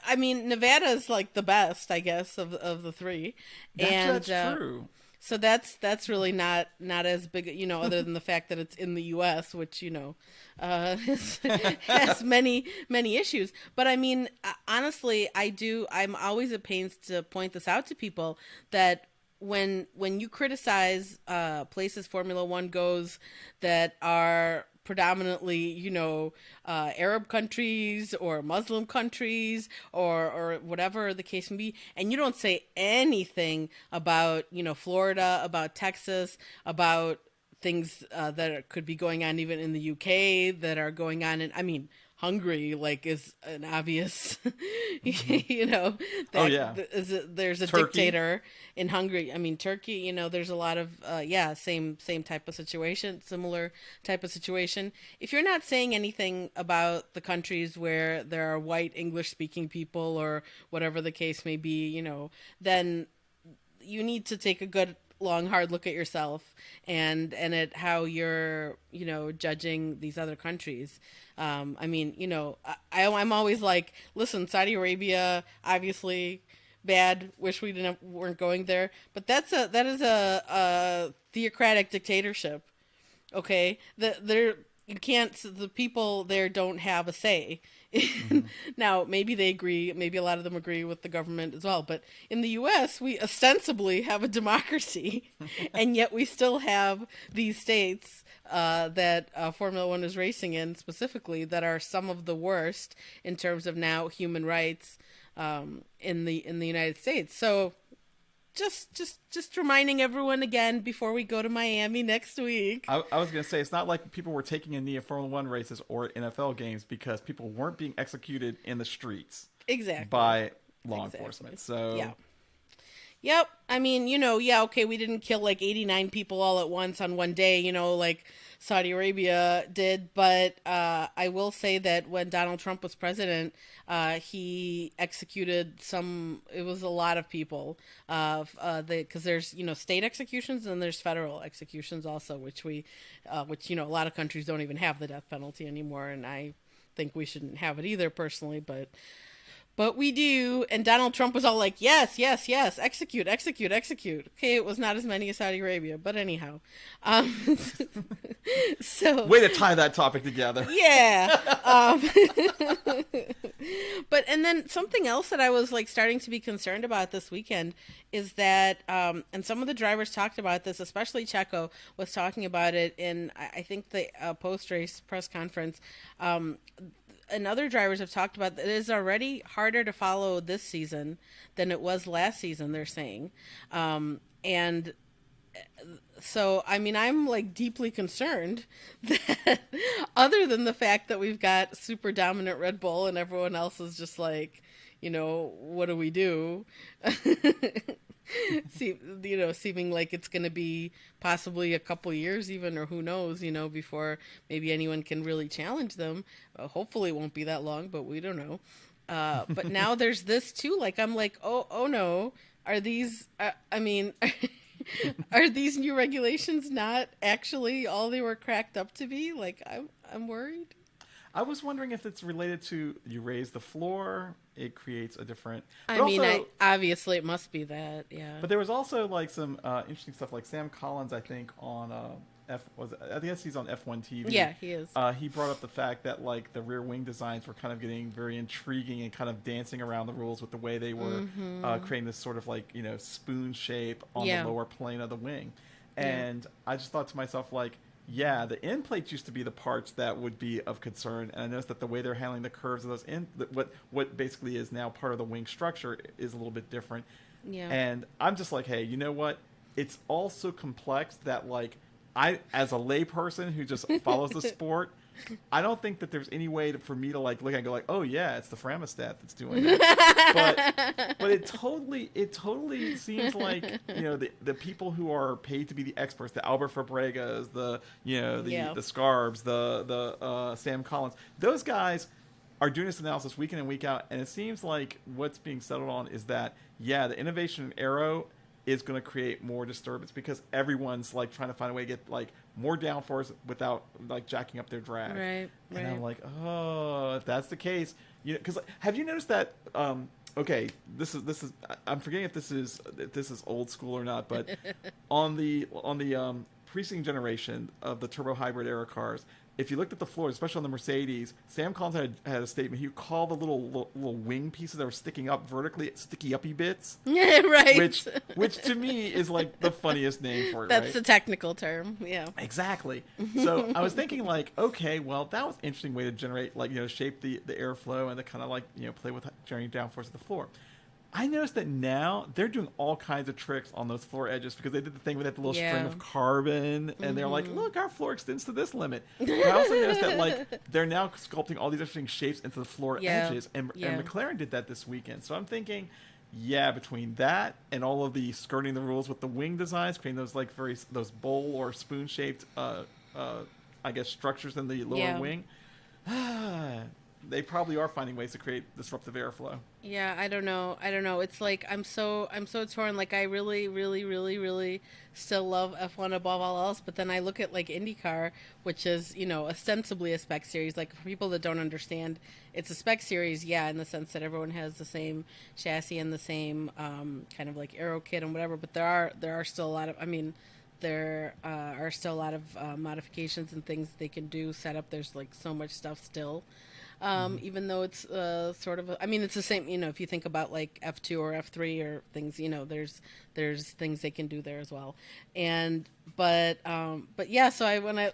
I mean, Nevada is like the best, I guess, of the three. That's true. So that's really not as big, other than the fact that it's in the U.S., which has many issues. But I mean, honestly, I'm always at pains to point this out to people that when you criticize places Formula One goes that are predominantly, Arab countries or Muslim countries or whatever the case may be, and you don't say anything about, Florida, about Texas, about things that could be going on even in the UK that are going on in, I mean, Hungary, like, is an obvious, that there's a Turkey. dictator in Hungary. I mean, Turkey, there's a lot of, same type of situation, similar type of situation. If you're not saying anything about the countries where there are white English-speaking people or whatever the case may be, then you need to take a good, long, hard look at yourself and at how you're, judging these other countries. I mean, I'm always like, listen, Saudi Arabia, obviously bad. Wish we weren't going there, but that is a theocratic dictatorship. Okay, the people there don't have a say. Now, maybe they agree. Maybe a lot of them agree with the government as well. But in the U.S., we ostensibly have a democracy, and yet we still have these states that Formula One is racing in specifically that are some of the worst in terms of now human rights in the United States. So just reminding everyone again before we go to Miami next week. I was going to say, it's not like people were taking a knee at Formula One races or NFL games because people weren't being executed in the streets. Exactly. By law enforcement. So yeah. Yep. I mean, okay, we didn't kill like 89 people all at once on one day, like Saudi Arabia did. But I will say that when Donald Trump was president, he executed it was a lot of people. Because there's, state executions and there's federal executions also, which a lot of countries don't even have the death penalty anymore. And I think we shouldn't have it either personally, but but we do. And Donald Trump was all like, yes, yes, yes, execute, execute, execute. Okay, it was not as many as Saudi Arabia, but anyhow. Um, so, Way to tie that topic together. yeah. But, and then something else that I was like starting to be concerned about this weekend is that, and some of the drivers talked about this, especially Checo was talking about it in, I think, the post-race press conference. And other drivers have talked about that it is already harder to follow this season than it was last season, they're saying. And so, I mean, I'm like deeply concerned that other than the fact that we've got super dominant Red Bull and everyone else is just like, what do we do? Seeming like it's going to be possibly a couple years even, or who knows, before maybe anyone can really challenge them. Hopefully it won't be that long, but we don't know. But now there's this too. Like, I'm like, oh no. Are these, are these new regulations not actually all they were cracked up to be? Like, I'm worried. I was wondering if it's related to you raise the floor, it creates a different. Obviously it must be that, yeah. But there was also like some interesting stuff, like Sam Collins, I think on I guess he's on F1 TV. Yeah, he is. He brought up the fact that like the rear wing designs were kind of getting very intriguing and kind of dancing around the rules with the way they were creating this sort of like spoon shape on the lower plane of the wing, and I just thought to myself like. Yeah, the end plates used to be the parts that would be of concern, and I noticed that the way they're handling the curves of those what basically is now part of the wing structure is a little bit different. Yeah. And I'm just like, hey, you know what? It's all so complex that like I, as a layperson who just follows the sport, I don't think that there's any way for me to like look and go like, oh yeah, it's the Framostat that's doing it. but it totally seems like the people who are paid to be the experts, the Albert Fabregas, the Scarbs, the Sam Collins, those guys are doing this analysis week in and week out, and it seems like what's being settled on is that the innovation in aero is going to create more disturbance because everyone's like trying to find a way to get like more downforce without like jacking up their drag. Right. And I'm like, oh, if that's the case, because have you noticed that? Okay, this is I'm forgetting if this is old school or not, but on the preceding generation of the turbo hybrid era cars, if you looked at the floors, especially on the Mercedes, Sam Collins had a statement. He called the little wing pieces that were sticking up vertically sticky uppy bits. Yeah, right. Which to me is like the funniest name for it. That's right? the technical term. Yeah. Exactly. So I was thinking like, okay, well that was an interesting way to generate like shape the airflow and to kind of like play with generating downforce of the floor. I noticed that now they're doing all kinds of tricks on those floor edges because they did the thing with that little string of carbon, and they're like, look, our floor extends to this limit. But I also noticed that like they're now sculpting all these interesting shapes into the floor edges, and McLaren did that this weekend. So I'm thinking, between that and all of the skirting the rules with the wing designs, creating those like those bowl or spoon shaped, I guess structures in the lower wing. They probably are finding ways to create disruptive airflow. Yeah, I don't know. It's like I'm so torn. Like I really, really, really, really still love F1 above all else. But then I look at like IndyCar, which is ostensibly a spec series. Like for people that don't understand, it's a spec series, in the sense that everyone has the same chassis and the same kind of like aero kit and whatever. But there are still a lot of. There are still a lot of modifications and things they can do. Setup. There's like so much stuff still. Even though it's sort of, it's the same, if you think about like F2 or F3 or things, there's things they can do there as well. But yeah, so when I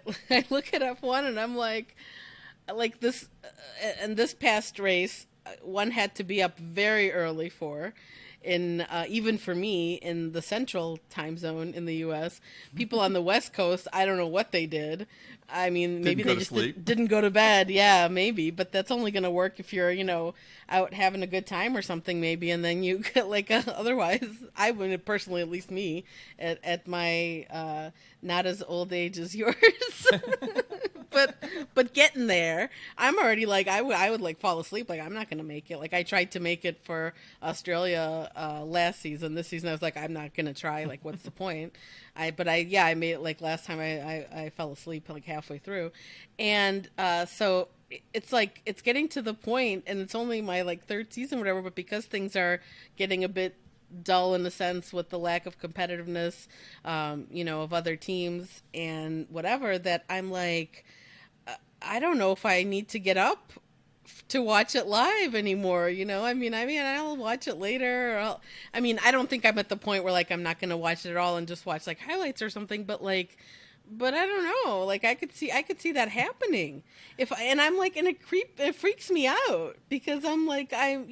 look at F1 and I'm like this, and this past race, one had to be up very early for, even for me in the central time zone in the U.S. People on the West Coast, I don't know what they did. Maybe they just didn't go to bed. Yeah, maybe. But that's only going to work if you're, out having a good time or something, maybe. And then you get otherwise, I would personally, at least me, at my not as old age as yours, but getting there, I'm already like, I would like fall asleep. Like, I'm not going to make it. Like, I tried to make it for Australia last season. This season, I was like, I'm not going to try. Like, what's the point? I made it like last time I fell asleep like halfway through. And so it's like it's getting to the point, and it's only my like third season, or whatever. But because things are getting a bit dull in a sense with the lack of competitiveness, of other teams and whatever, that I'm like, I don't know if I need to get up to watch it live anymore. I'll watch it later. I don't think I'm at the point where like I'm not going to watch it at all and just watch like highlights or something. But I don't know. Like I could see that happening and it freaks me out because I'm like, I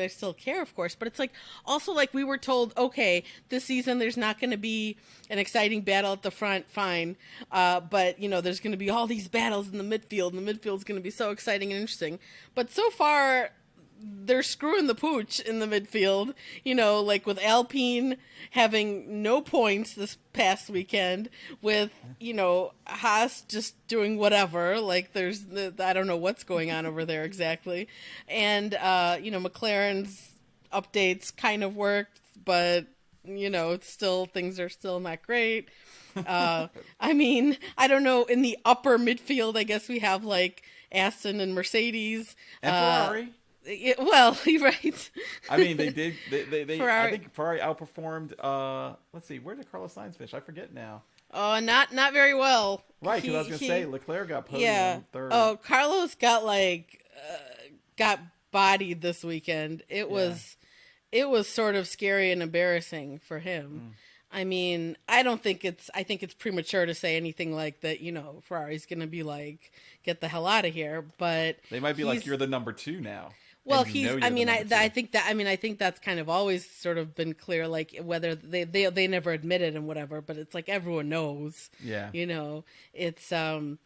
still care, of course, but it's like also like we were told, okay, this season there's not going to be an exciting battle at the front, fine, but there's going to be all these battles in the midfield, and the midfield's going to be so exciting and interesting. But so far, they're screwing the pooch in the midfield, like with Alpine having no points this past weekend, with, Haas just doing whatever, like I don't know what's going on over there exactly. And, McLaren's updates kind of worked, but, it's still, things are still not great. I don't know, in the upper midfield, I guess we have like Aston and Mercedes. And Ferrari. Well, you're right. I mean, they did. They Ferrari. I think Ferrari outperformed. Let's see, where did Carlos Sainz finish? I forget now. Oh, not very well. Right, because I was going to say Leclerc got podium third. Oh, Carlos got got bodied this weekend. It was sort of scary and embarrassing for him. I mean, I think it's premature to say anything like that, Ferrari's going to be like, get the hell out of here, but they might be like, you're the number 2 now. Well, I think that's kind of always sort of been clear, like whether they never admit it and whatever, but it's like everyone knows. Yeah. It's I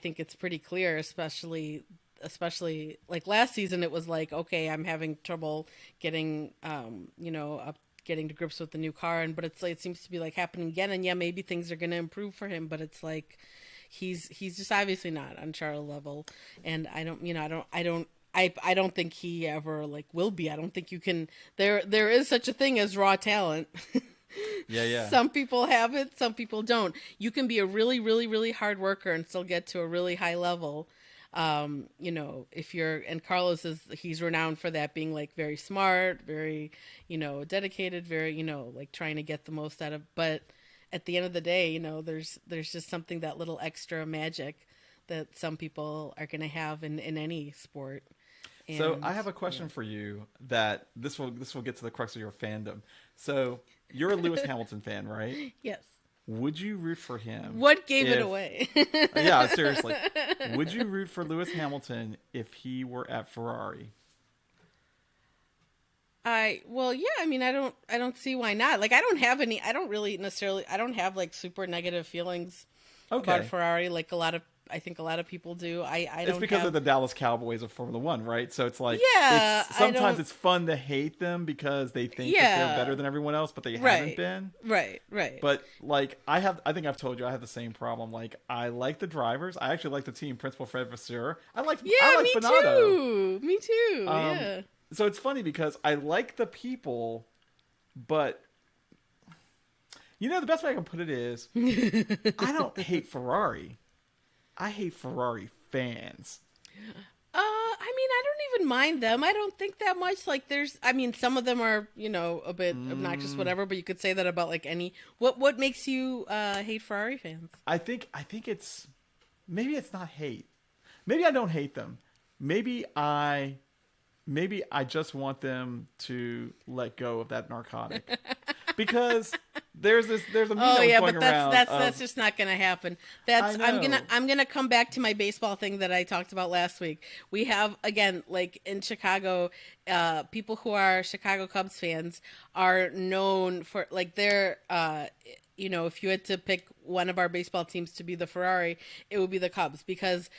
think it's pretty clear, especially like last season. It was like, okay, I'm having trouble getting getting to grips with the new car, but it's like it seems to be like happening again. And yeah, maybe things are going to improve for him, but it's like he's just obviously not on Charles level, and I don't think he ever like will be. I don't think you can. There is such a thing as raw talent. Yeah. Some people have it, some people don't. You can be a really, really, really hard worker and still get to a really high level. If you're, and Carlos he's renowned for that, being like very smart, very, dedicated, very, like trying to get the most out of. But at the end of the day, there's just something, that little extra magic that some people are going to have in any sport. And, so I have a question for you that this will get to the crux of your fandom. So you're a Lewis Hamilton fan, right? Yes. Would you root for him? What gave it away? Yeah, seriously. Would you root for Lewis Hamilton if he were at Ferrari? I don't see why not. Like I don't have like super negative feelings about Ferrari like I think a lot of people do. It's because of the Dallas Cowboys of Formula One, right? So it's like, sometimes it's fun to hate them because they think that they're better than everyone else, but they haven't been. Right. But like, I think I've told you, I have the same problem. Like, I like the drivers. I actually like the team principal, Fred Vasseur. I like Binotto. Me too. Yeah. So it's funny because I like the people, but the best way I can put it is, I don't hate Ferrari. I hate Ferrari fans. I don't even mind them. I don't think that much. Like some of them are, a bit obnoxious, whatever, but you could say that about like any, what makes you, hate Ferrari fans? I think maybe it's not hate. Maybe I don't hate them. Maybe I just want them to let go of that narcotic. Because there's a meme that's just not going to happen. I'm gonna come back to my baseball thing that I talked about last week. We have, again, like in Chicago, people who are Chicago Cubs fans are known for like their if you had to pick one of our baseball teams to be the Ferrari, it would be the Cubs, because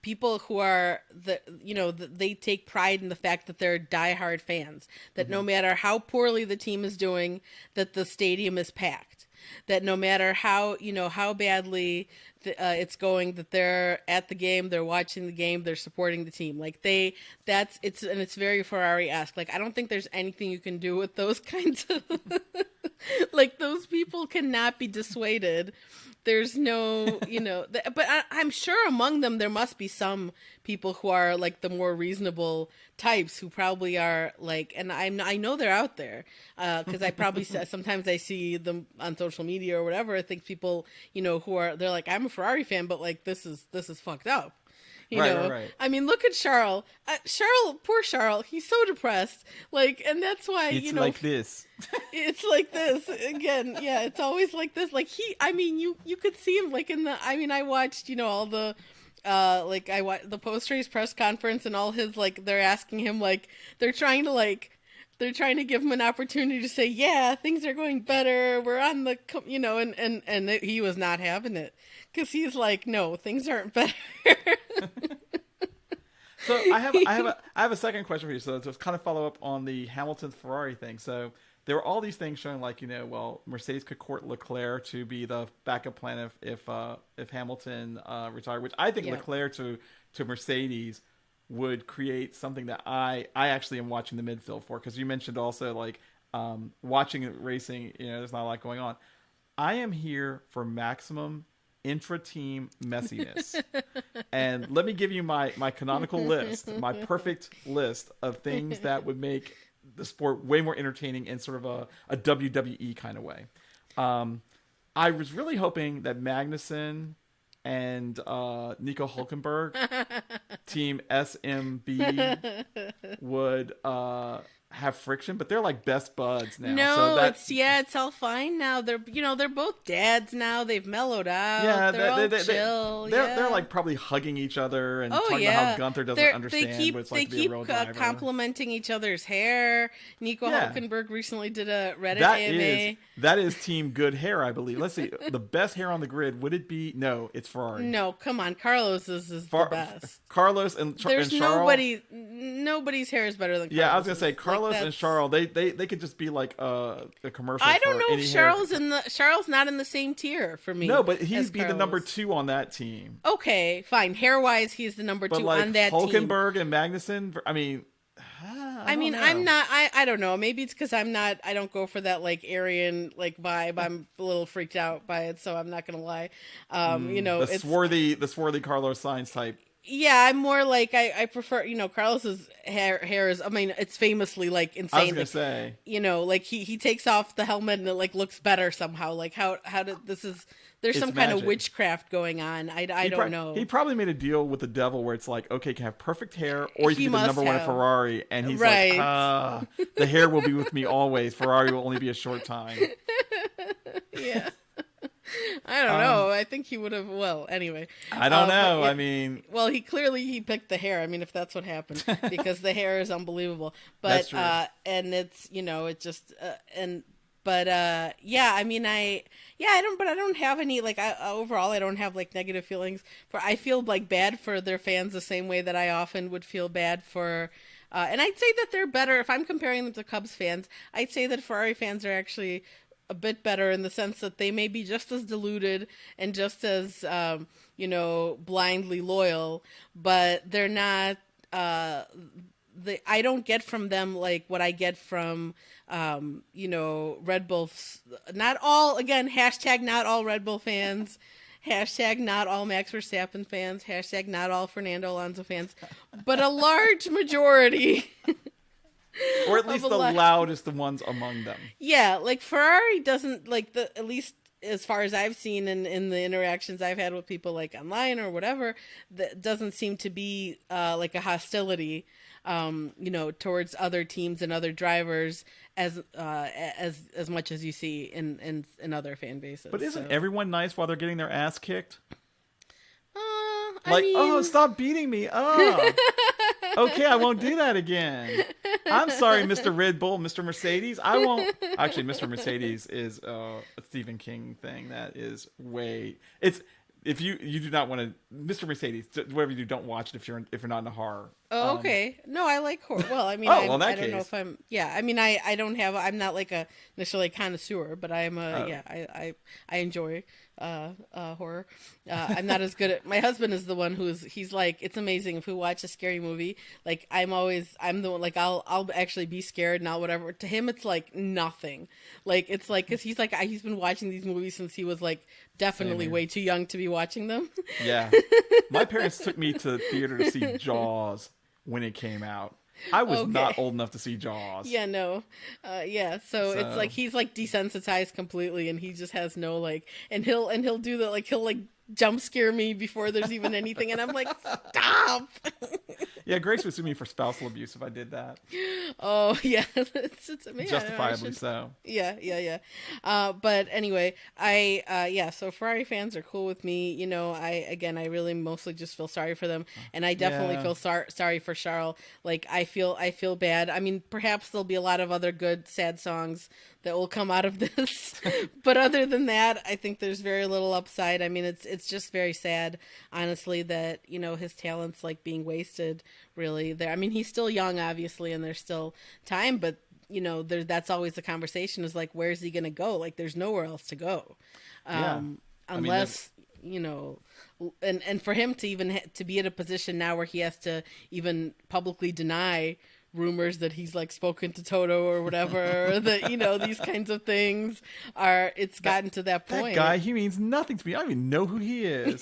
people who are they take pride in the fact that they're diehard fans, that no matter how poorly the team is doing, that the stadium is packed, that no matter how badly it's going, that they're at the game, they're watching the game, they're supporting the team. Like it's very Ferrari-esque. Like I don't think there's anything you can do with those kinds of like those people cannot be dissuaded there's no, but I'm sure among them there must be some people who are like the more reasonable types who probably are like, and I know they're out there because I probably sometimes I see them on social media or whatever. I think people, they're like, I'm a Ferrari fan, but like this is fucked up. Right. I mean, look at Charles. Poor Charles. He's so depressed. Like, and that's why, it's like this. It's like this again. Yeah, it's always like this. Like you could see him like I watched, all the, I watched the post-race press conference and all his, like, they're asking him, like, they're trying to give him an opportunity to say, yeah, things are going better. We're on the, and he was not having it because he's like, no, things aren't better. So I have a second question for you. So to kind of follow up on the Hamilton Ferrari thing. So there were all these things showing like, Mercedes could court Leclerc to be the backup plan if Hamilton retired, which I think Leclerc to Mercedes would create something that I actually am watching the midfield for, because you mentioned also like watching racing, there's not a lot going on. I am here for maximum intra-team messiness. And let me give you my canonical list, my perfect list of things that would make the sport way more entertaining in sort of a WWE kind of way. I was really hoping that Magnussen and Nico Hulkenberg, Team SMB, would have friction, but they're like best buds now. No, it's all fine now. They're they're both dads now. They've mellowed out. Yeah, they're all chill. They're like probably hugging each other and talking about how Gunther doesn't understand what it's like to be a real driver. They keep complimenting each other's hair. Nico Hulkenberg recently did a Reddit AMA. That is Team Good Hair, I believe. Let's see, the best hair on the grid. Would it be? No, it's Ferrari. No, come on, Carlos is the best. Carlos and Charles. Nobody's hair is better than Carlos. Yeah, I was gonna say Carlos and Charles, they could just be like a commercial. I don't know if Charles not in the same tier for me. No, but he'd be the number 2 on that team. Okay, fine. Hair wise, he's the number 2 on that team. Hulkenberg and Magnussen. I mean, I'm not. I don't know. Maybe it's because I'm not. I don't go for that like Aryan like vibe. I'm a little freaked out by it, so I'm not gonna lie. The swarthy Carlos Sainz type. Yeah, I'm more like I prefer, Carlos's hair is, I mean, it's famously like insane. I was gonna say, like he takes off the helmet and it like looks better somehow. Like how did there's some kind of witchcraft going on. I don't know. He probably made a deal with the devil where it's like, okay, you can have perfect hair or you can be the number 1 Ferrari, and he's like, the hair will be with me always. Ferrari will only be a short time. Yeah. I don't know. I think he would have. Well, anyway. I don't know. I mean, well, he picked the hair. I mean, if that's what happened, because the hair is unbelievable. But that's true. And it's it just yeah. I mean, I don't have any like. Overall, I don't have like negative feelings for. I feel like bad for their fans the same way that I often would feel bad for. And I'd say that they're better if I'm comparing them to Cubs fans. I'd say that Ferrari fans are actually a bit better in the sense that they may be just as deluded and just as blindly loyal, but they're not I don't get from them like what I get from Red Bull. Not all, again, hashtag not all Red Bull fans, hashtag not all Max Verstappen fans, hashtag not all Fernando Alonso fans, but a large majority. Or at least the loudest ones among them. Yeah, like Ferrari doesn't like at least as far as I've seen in the interactions I've had with people like online or whatever, that doesn't seem to be like a hostility, towards other teams and other drivers as much as you see in other fan bases. But isn't everyone nice while they're getting their ass kicked? Stop beating me. Okay, I won't do that again. I'm sorry, Mr. Red Bull, Mr. Mercedes. I won't. Actually, Mr. Mercedes is a Stephen King thing that is way. It's if you do not want to, Mr. Mercedes, whatever you do, don't watch it if you're not into horror. Oh, okay. No, I like horror. Well, I mean, Oh, well, in that I don't know case. if I'm. Yeah, I mean, I don't have. I'm not like a necessarily a connoisseur, but I'm a. Oh. Yeah, I enjoy horror. I'm not as good at. My husband is the one he's like, it's amazing if we watch a scary movie. Like I'm the one, like I'll actually be scared and I'll whatever. To him, it's like nothing. Like it's like because he's like he's been watching these movies since he was like Same definitely here. way too young to be watching them. Yeah. My parents took me to the theater to see Jaws when it came out. I was not Okay. old enough to see Jaws. Yeah, no. Yeah, so it's So, like he's like desensitized completely and he just has no like and he'll do that like he'll like jump scare me before there's even anything and I'm like, "Stop." yeah, Grace would sue me for spousal abuse if I did that. Oh, yeah. It's man, Justifiably so. Yeah. But anyway, yeah, so Ferrari fans are cool with me. You know, I really mostly just feel sorry for them. And I definitely Yeah. feel sorry for Charles. Like, I feel bad. I mean, perhaps there'll be a lot of other good, sad songs that will come out of this. But other than that, I think there's very little upside. I mean, it's just very sad, honestly, that, you know, his talent's like being wasted really there. I mean, he's still young, obviously, and there's still time, but you know, that's always the conversation is like, where's he going to go? Like, there's nowhere else to go. Yeah. Unless, you know, and for him to even to be at a position now where he has to even publicly deny rumors that he's like spoken to Toto or whatever, or that, you know, these kinds of things it's gotten to that point. That guy, he means nothing to me. I don't even know who he is.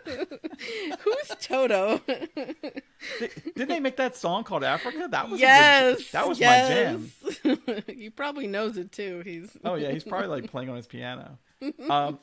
Who's Toto? Didn't they make that song called Africa? That was that was my jam. He probably knows it too. Oh yeah, he's probably like playing on his piano.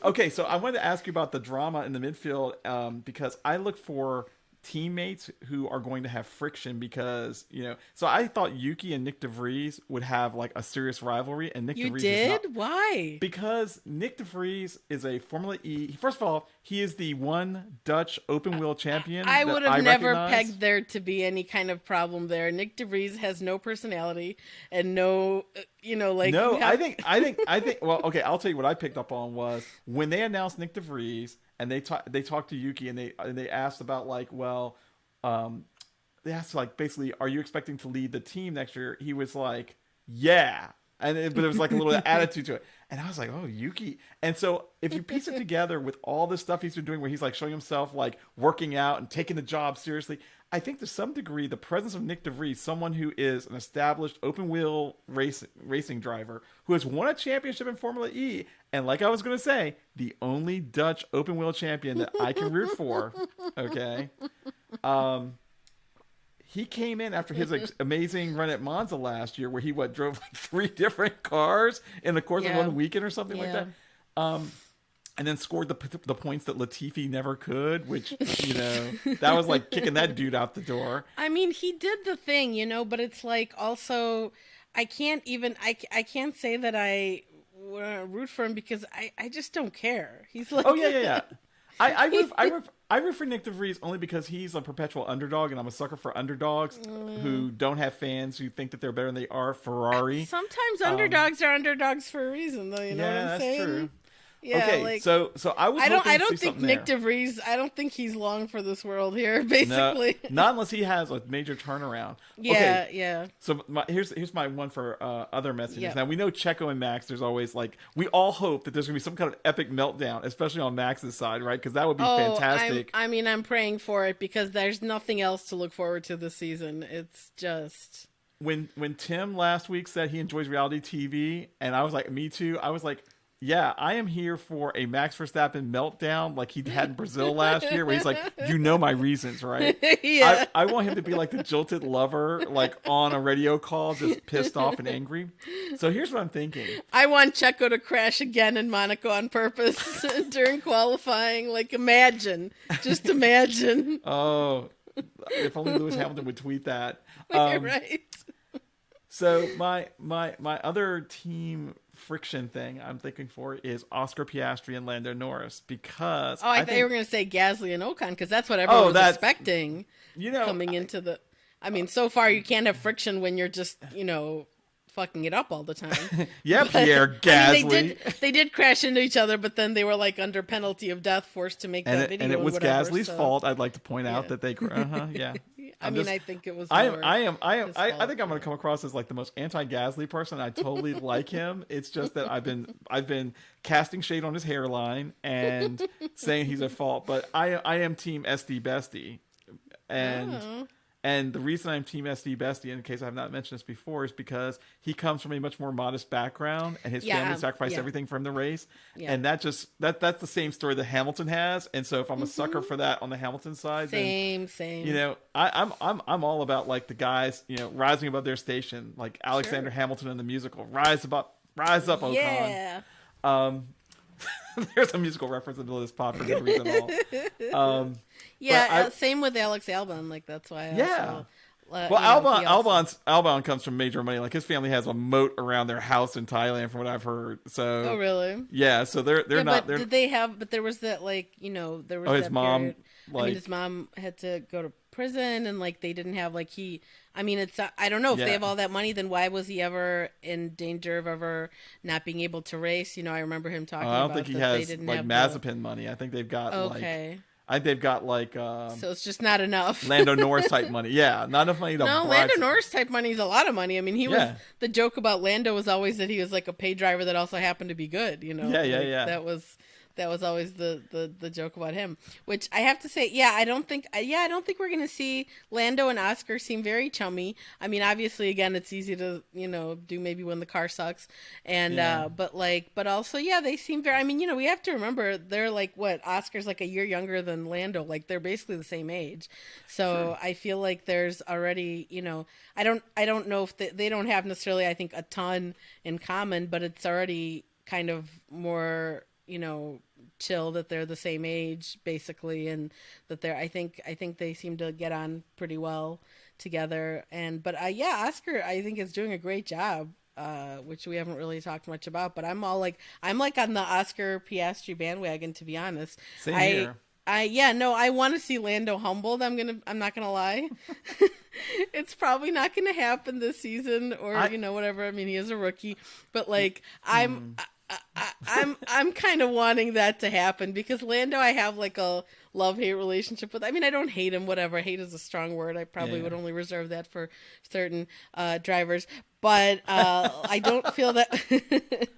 Okay, so I wanted to ask you about the drama in the midfield because I look for teammates who are going to have friction because, you know, so I thought Yuki and Nick DeVries would have like a serious rivalry, and Nick You DeVries did? is not. Why? Because Nick DeVries is a Formula E. First of all, he is the one Dutch open wheel champion. I would have never recognize. pegged there to be any kind of problem there. Nick DeVries has no personality and no, you know, like No, you have- I think. Well, okay, I'll tell you what I picked up on was when they announced Nick DeVries and they talked to Yuki and they asked about like, well, they asked like basically, are you expecting to lead the team next year? He was like, yeah, but there was like a little attitude to it, and I was like, oh, Yuki. And so if you piece it together with all this stuff he's been doing, where he's like showing himself like working out and taking the job seriously, I think to some degree the presence of Nick DeVries, someone who is an established open wheel racing driver who has won a championship in Formula E, and like I was going to say, the only Dutch open wheel champion that I can root for. Okay. He came in after his amazing run at Monza last year, where he drove like 3 different cars in the course of 1 weekend or something like that, and then scored the points that Latifi never could, which, you know, that was like kicking that dude out the door. I mean, he did the thing, you know, but it's like also, I can't say that I root for him because I just don't care. He's like, oh yeah. I root for Nick DeVries only because he's a perpetual underdog, and I'm a sucker for underdogs who don't have fans who think that they're better than they are. Ferrari. Sometimes underdogs are underdogs for a reason, though. You know what I'm saying? Yeah, that's true. Yeah, okay, like, so I was. I don't see think something Nick there. DeVries. I don't think he's long for this world here. Basically, No, not unless he has a major turnaround. Yeah, okay, yeah. So here's my one for other messages. Yep. Now we know Checo and Max. There's always like we all hope that there's gonna be some kind of epic meltdown, especially on Max's side, right? Because that would be fantastic. I'm praying for it because there's nothing else to look forward to this season. It's just when Tim last week said he enjoys reality TV, and I was like, me too. I was like, yeah, I am here for a Max Verstappen meltdown like he had in Brazil last year, where he's like, you know my reasons, right? Yeah. I want him to be like the jilted lover, like on a radio call, just pissed off and angry. So here's what I'm thinking. I want Checo to crash again in Monaco on purpose during qualifying. Like, just imagine. Oh, if only Lewis Hamilton would tweet that. You're right. So my other team friction thing I'm thinking for is Oscar Piastri and Lando Norris, because I thought you were going to say Gasly and Ocon, because that's what everyone was expecting. You know, coming into the. I mean, so far you can't have friction when you're just, you know, fucking it up all the time. Yeah, But, Pierre I mean, Gasly. they did crash into each other, but then they were like under penalty of death, forced to make that video And it was whatever, Gasly's so, fault. I'd like to point out yeah. that they, yeah. I I'm mean, just, I think it was I am, more his I fault, think I'm going yeah. to come across as like the most anti-Gasly person. I totally like him. It's just that I've been casting shade on his hairline and saying he's at fault. But I am Team SD Bestie, and Oh. and the reason I'm Team SD Bestie, in case I have not mentioned this before, is because he comes from a much more modest background, and his family sacrificed Yeah. everything for him to race. Yeah. And that's the same story that Hamilton has. And so if I'm a sucker for that on the Hamilton side, then Same. you know, I'm all about like the guys, you know, rising above their station, like Alexander Sure. Hamilton in the musical, rise up, Ocon. Yeah. Um, there's a musical reference into this pod for no reason at all. Yeah, but same with Alex Albon. Like that's why. Yeah. Well, he also- Albon comes from major money. Like his family has a moat around their house in Thailand, from what I've heard. So Oh, really? yeah, so they're Yeah, not. but They're did they have? But there was that, like, there was his that mom, period. I like- mean, his mom had to go to prison, and like they didn't have like he. I mean, it's I don't know if Yeah. they have all that money. Then why was he ever in danger of ever not being able to race? I remember him talking I don't about think he that they has didn't like have Mazepin money. I think they've got Okay, I think they've got like so it's just not enough. Lando Norris type money. Yeah, not enough money to No, bribe Lando some- Norris type money is a lot of money. I mean, he was Yeah. the joke about Lando was always that he was like a pay driver that also happened to be good. Yeah, Like, yeah. That was always the joke about him. Which I have to say, I don't think we're gonna see Lando and Oscar seem very chummy. I mean, obviously, again, it's easy to do maybe when the car sucks, and Yeah. but also they seem very. I mean, we have to remember they're like what Oscar's like a year younger than Lando. Like they're basically the same age, so I feel like there's already I don't know if they don't have necessarily I think a ton in common, but it's already kind of more chill that they're the same age basically, and that they're I think they seem to get on pretty well together. And but Oscar I think is doing a great job, which we haven't really talked much about, but I'm like on the Oscar Piastri bandwagon, to be honest. Same here. I want to see Lando humbled. I'm not gonna lie. It's probably not gonna happen this season, or whatever. I mean, he is a rookie, but like I'm kind of wanting that to happen, because Lando I have like a love-hate relationship with. I mean, I don't hate him, whatever. Hate is a strong word. I probably would only reserve that for certain drivers. But I don't feel that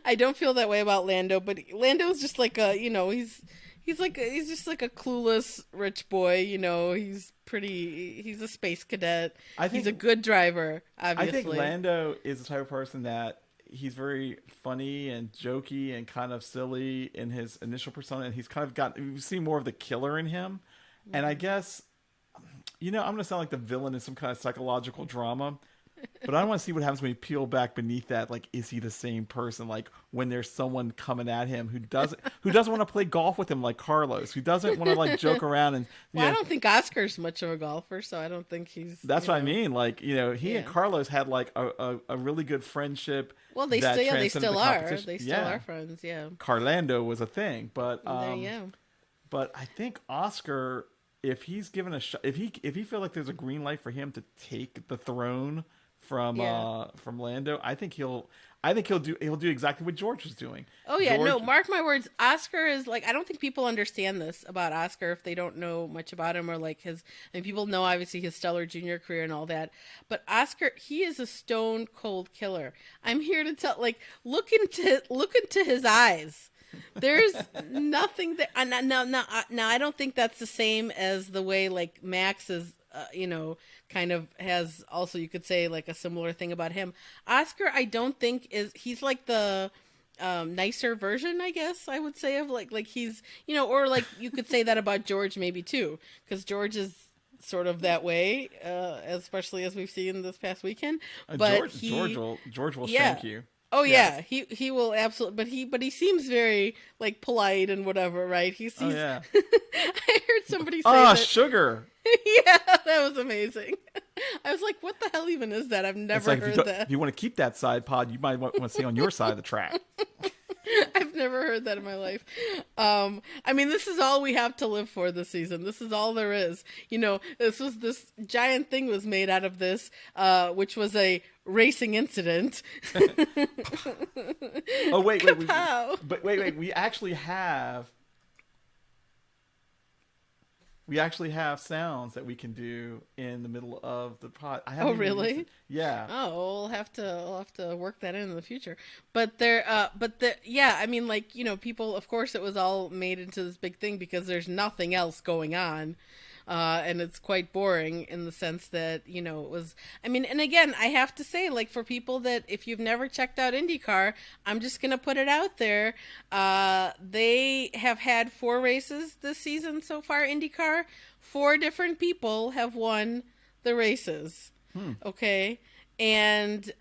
I don't feel that way about Lando. But Lando's just like he's just like a clueless rich boy. He's a space cadet. He's a good driver, obviously. I think Lando is the type of person that he's very funny and jokey and kind of silly in his initial persona, and he's kind of we've seen more of the killer in him. And I guess, I'm going to sound like the villain in some kind of psychological drama, but I want to see what happens when we peel back beneath that. Like, is he the same person? Like, when there's someone coming at him who doesn't want to play golf with him, like Carlos, who doesn't want to like joke around and. I don't think Oscar's much of a golfer, so I don't think he's. That's what I mean. Like, he and Carlos had like a really good friendship. Well, they that still transcended the are. competition. They still are friends. Yeah. Carlando was a thing, but Yeah. but I think Oscar, if he's given a shot, if he feels like there's a green light for him to take the throne from Lando, I think he'll do exactly what George was doing. Oh yeah, no, mark my words. Oscar is like, I don't think people understand this about Oscar if they don't know much about him, or like people know obviously his stellar junior career and all that. But Oscar, he is a stone cold killer. I'm here to tell, like, look into his eyes. There's nothing that now I don't think that's the same as the way like Max is kind of has, also you could say like a similar thing about him. Oscar, I don't think he's like the nicer version, I guess I would say, of like he's or like you could say that about George maybe too, because George is sort of that way, especially as we've seen this past weekend. But George will shank you. Oh yes. Yeah, he will absolutely. But he seems very like polite and whatever, right? Oh yeah. I heard somebody say that. Sugar. Yeah, that was amazing. I was like, what the hell even is that? I've never heard that. If you want to keep that side pod, you might want to stay on your side of the track. I've never heard that in my life. I mean, this is all we have to live for this season. This is all there is. This giant thing was made out of this, which was a racing incident. Oh wait, Kapow! but wait. We actually have sounds that we can do in the middle of the pod. I Oh, haven't even used really? it. Yeah. Oh, we'll have to work that in the future. Yeah, I mean, like, people. Of course, it was all made into this big thing because there's nothing else going on, and it's quite boring in the sense that it was. I mean, and again, I have to say, like, for people that if you've never checked out IndyCar, I'm just gonna put it out there. They have had 4 races this season so far. IndyCar, 4 different people have won the races. Okay. And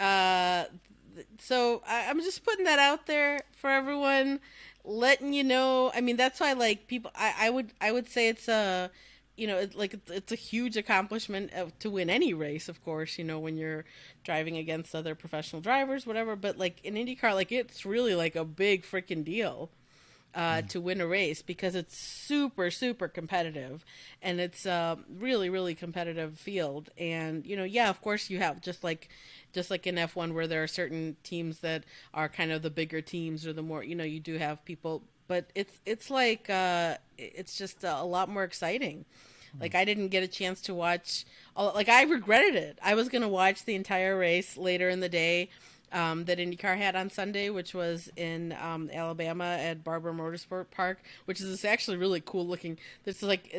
so I'm just putting that out there for everyone, letting you know. I mean, that's why, like, people, I would say it's a, it's a huge accomplishment to win any race, of course, when you're driving against other professional drivers, whatever. But, like, in IndyCar, like, it's really like a big freaking deal. To win a race because it's super, super competitive, and it's a really, really competitive field. And yeah, of course, you have just like in F1 where there are certain teams that are kind of the bigger teams or the more you do have people, but it's like it's just a lot more exciting. Like, I didn't get a chance to watch. Like, I regretted it. I was gonna watch the entire race later in the day. That IndyCar had on Sunday, which was in Alabama at Barber Motorsport Park, which is actually really cool looking. It's like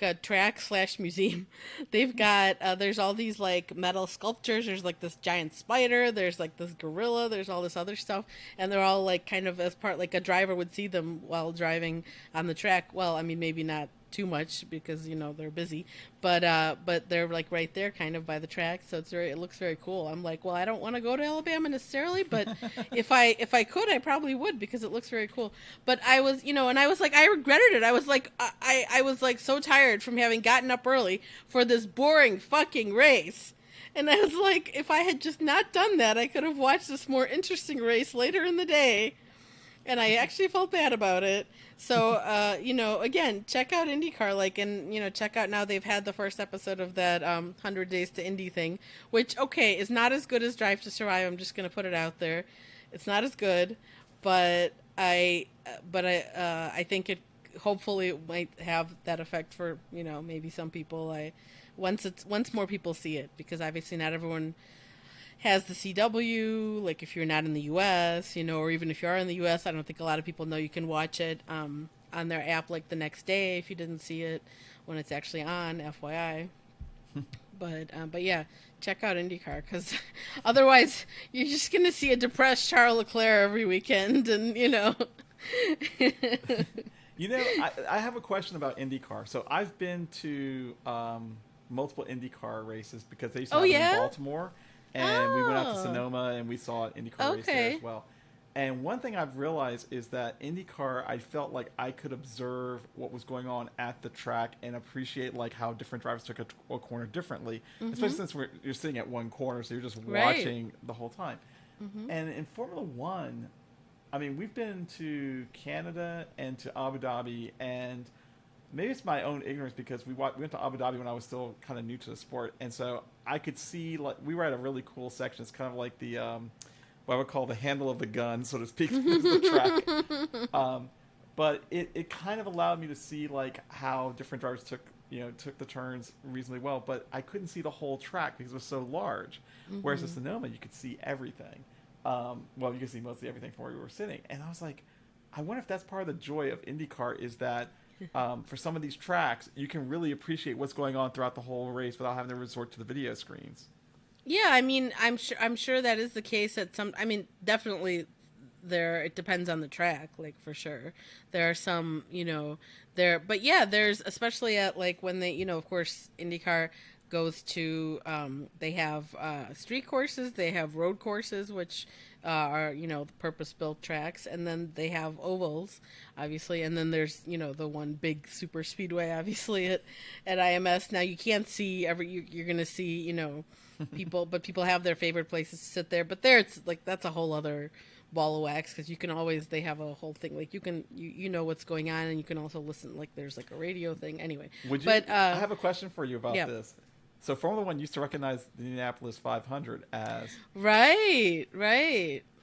a track / museum. They've got there's all these like metal sculptures. There's like this giant spider. There's like this gorilla. There's all this other stuff, and they're all like kind of as part, like a driver would see them while driving on the track. Well, I mean, maybe not too much because they're busy, but they're like right there kind of by the track, so it looks very cool. I'm like, well, I don't want to go to Alabama necessarily, but if I could, I probably would because it looks very cool. But I was and I was like, I regretted it. I was like, I was like so tired from having gotten up early for this boring fucking race. And I was like, if I had just not done that, I could have watched this more interesting race later in the day. And I actually felt bad about it. So, again, check out IndyCar, like, and, check out now they've had the first episode of that 100 Days to Indy thing, which, okay, is not as good as Drive to Survive. I'm just going to put it out there. It's not as good, but I think it hopefully might have that effect for, maybe some people. Once more people see it, because obviously not everyone has the CW, like if you're not in the US, or even if you are in the US, I don't think a lot of people know you can watch it on their app like the next day if you didn't see it when it's actually on, FYI. But yeah, check out IndyCar because otherwise you're just going to see a depressed Charles Leclerc every weekend and, I have a question about IndyCar. So I've been to multiple IndyCar races because they used to have it in Baltimore. And we went out to Sonoma and we saw an IndyCar race there as well. And one thing I've realized is that IndyCar, I felt like I could observe what was going on at the track and appreciate like how different drivers took a corner differently, especially since you're sitting at one corner, so you're just watching the whole time. And in Formula One, I mean, we've been to Canada and to Abu Dhabi, and maybe it's my own ignorance because we went to Abu Dhabi when I was still kind of new to the sport, and so I could see, like, we were at a really cool section. It's kind of like the what I would call the handle of the gun, so to speak, is the track. But it kind of allowed me to see like how different drivers took the turns reasonably well, but I couldn't see the whole track because it was so large. Whereas at Sonoma, you could see everything. Well, you could see mostly everything from where we were sitting, and I was like, I wonder if that's part of the joy of IndyCar is that. For some of these tracks, you can really appreciate what's going on throughout the whole race without having to resort to the video screens. Yeah, I mean, I'm sure that is the case at some. I mean, definitely it depends on the track, like for sure. There are some, but yeah, there's especially at like when they, of course, IndyCar goes to they have street courses, they have road courses, which are the purpose-built tracks, and then they have ovals, obviously, and then there's the one big super speedway, obviously at IMS. Now you can't see you're gonna see people, but people have their favorite places to sit there. But there, it's like that's a whole other ball of wax because you can always they have a whole thing like you can you know what's going on, and you can also listen, like there's like a radio thing anyway. I have a question for you about this. So Formula One used to recognize the Indianapolis 500 as Right.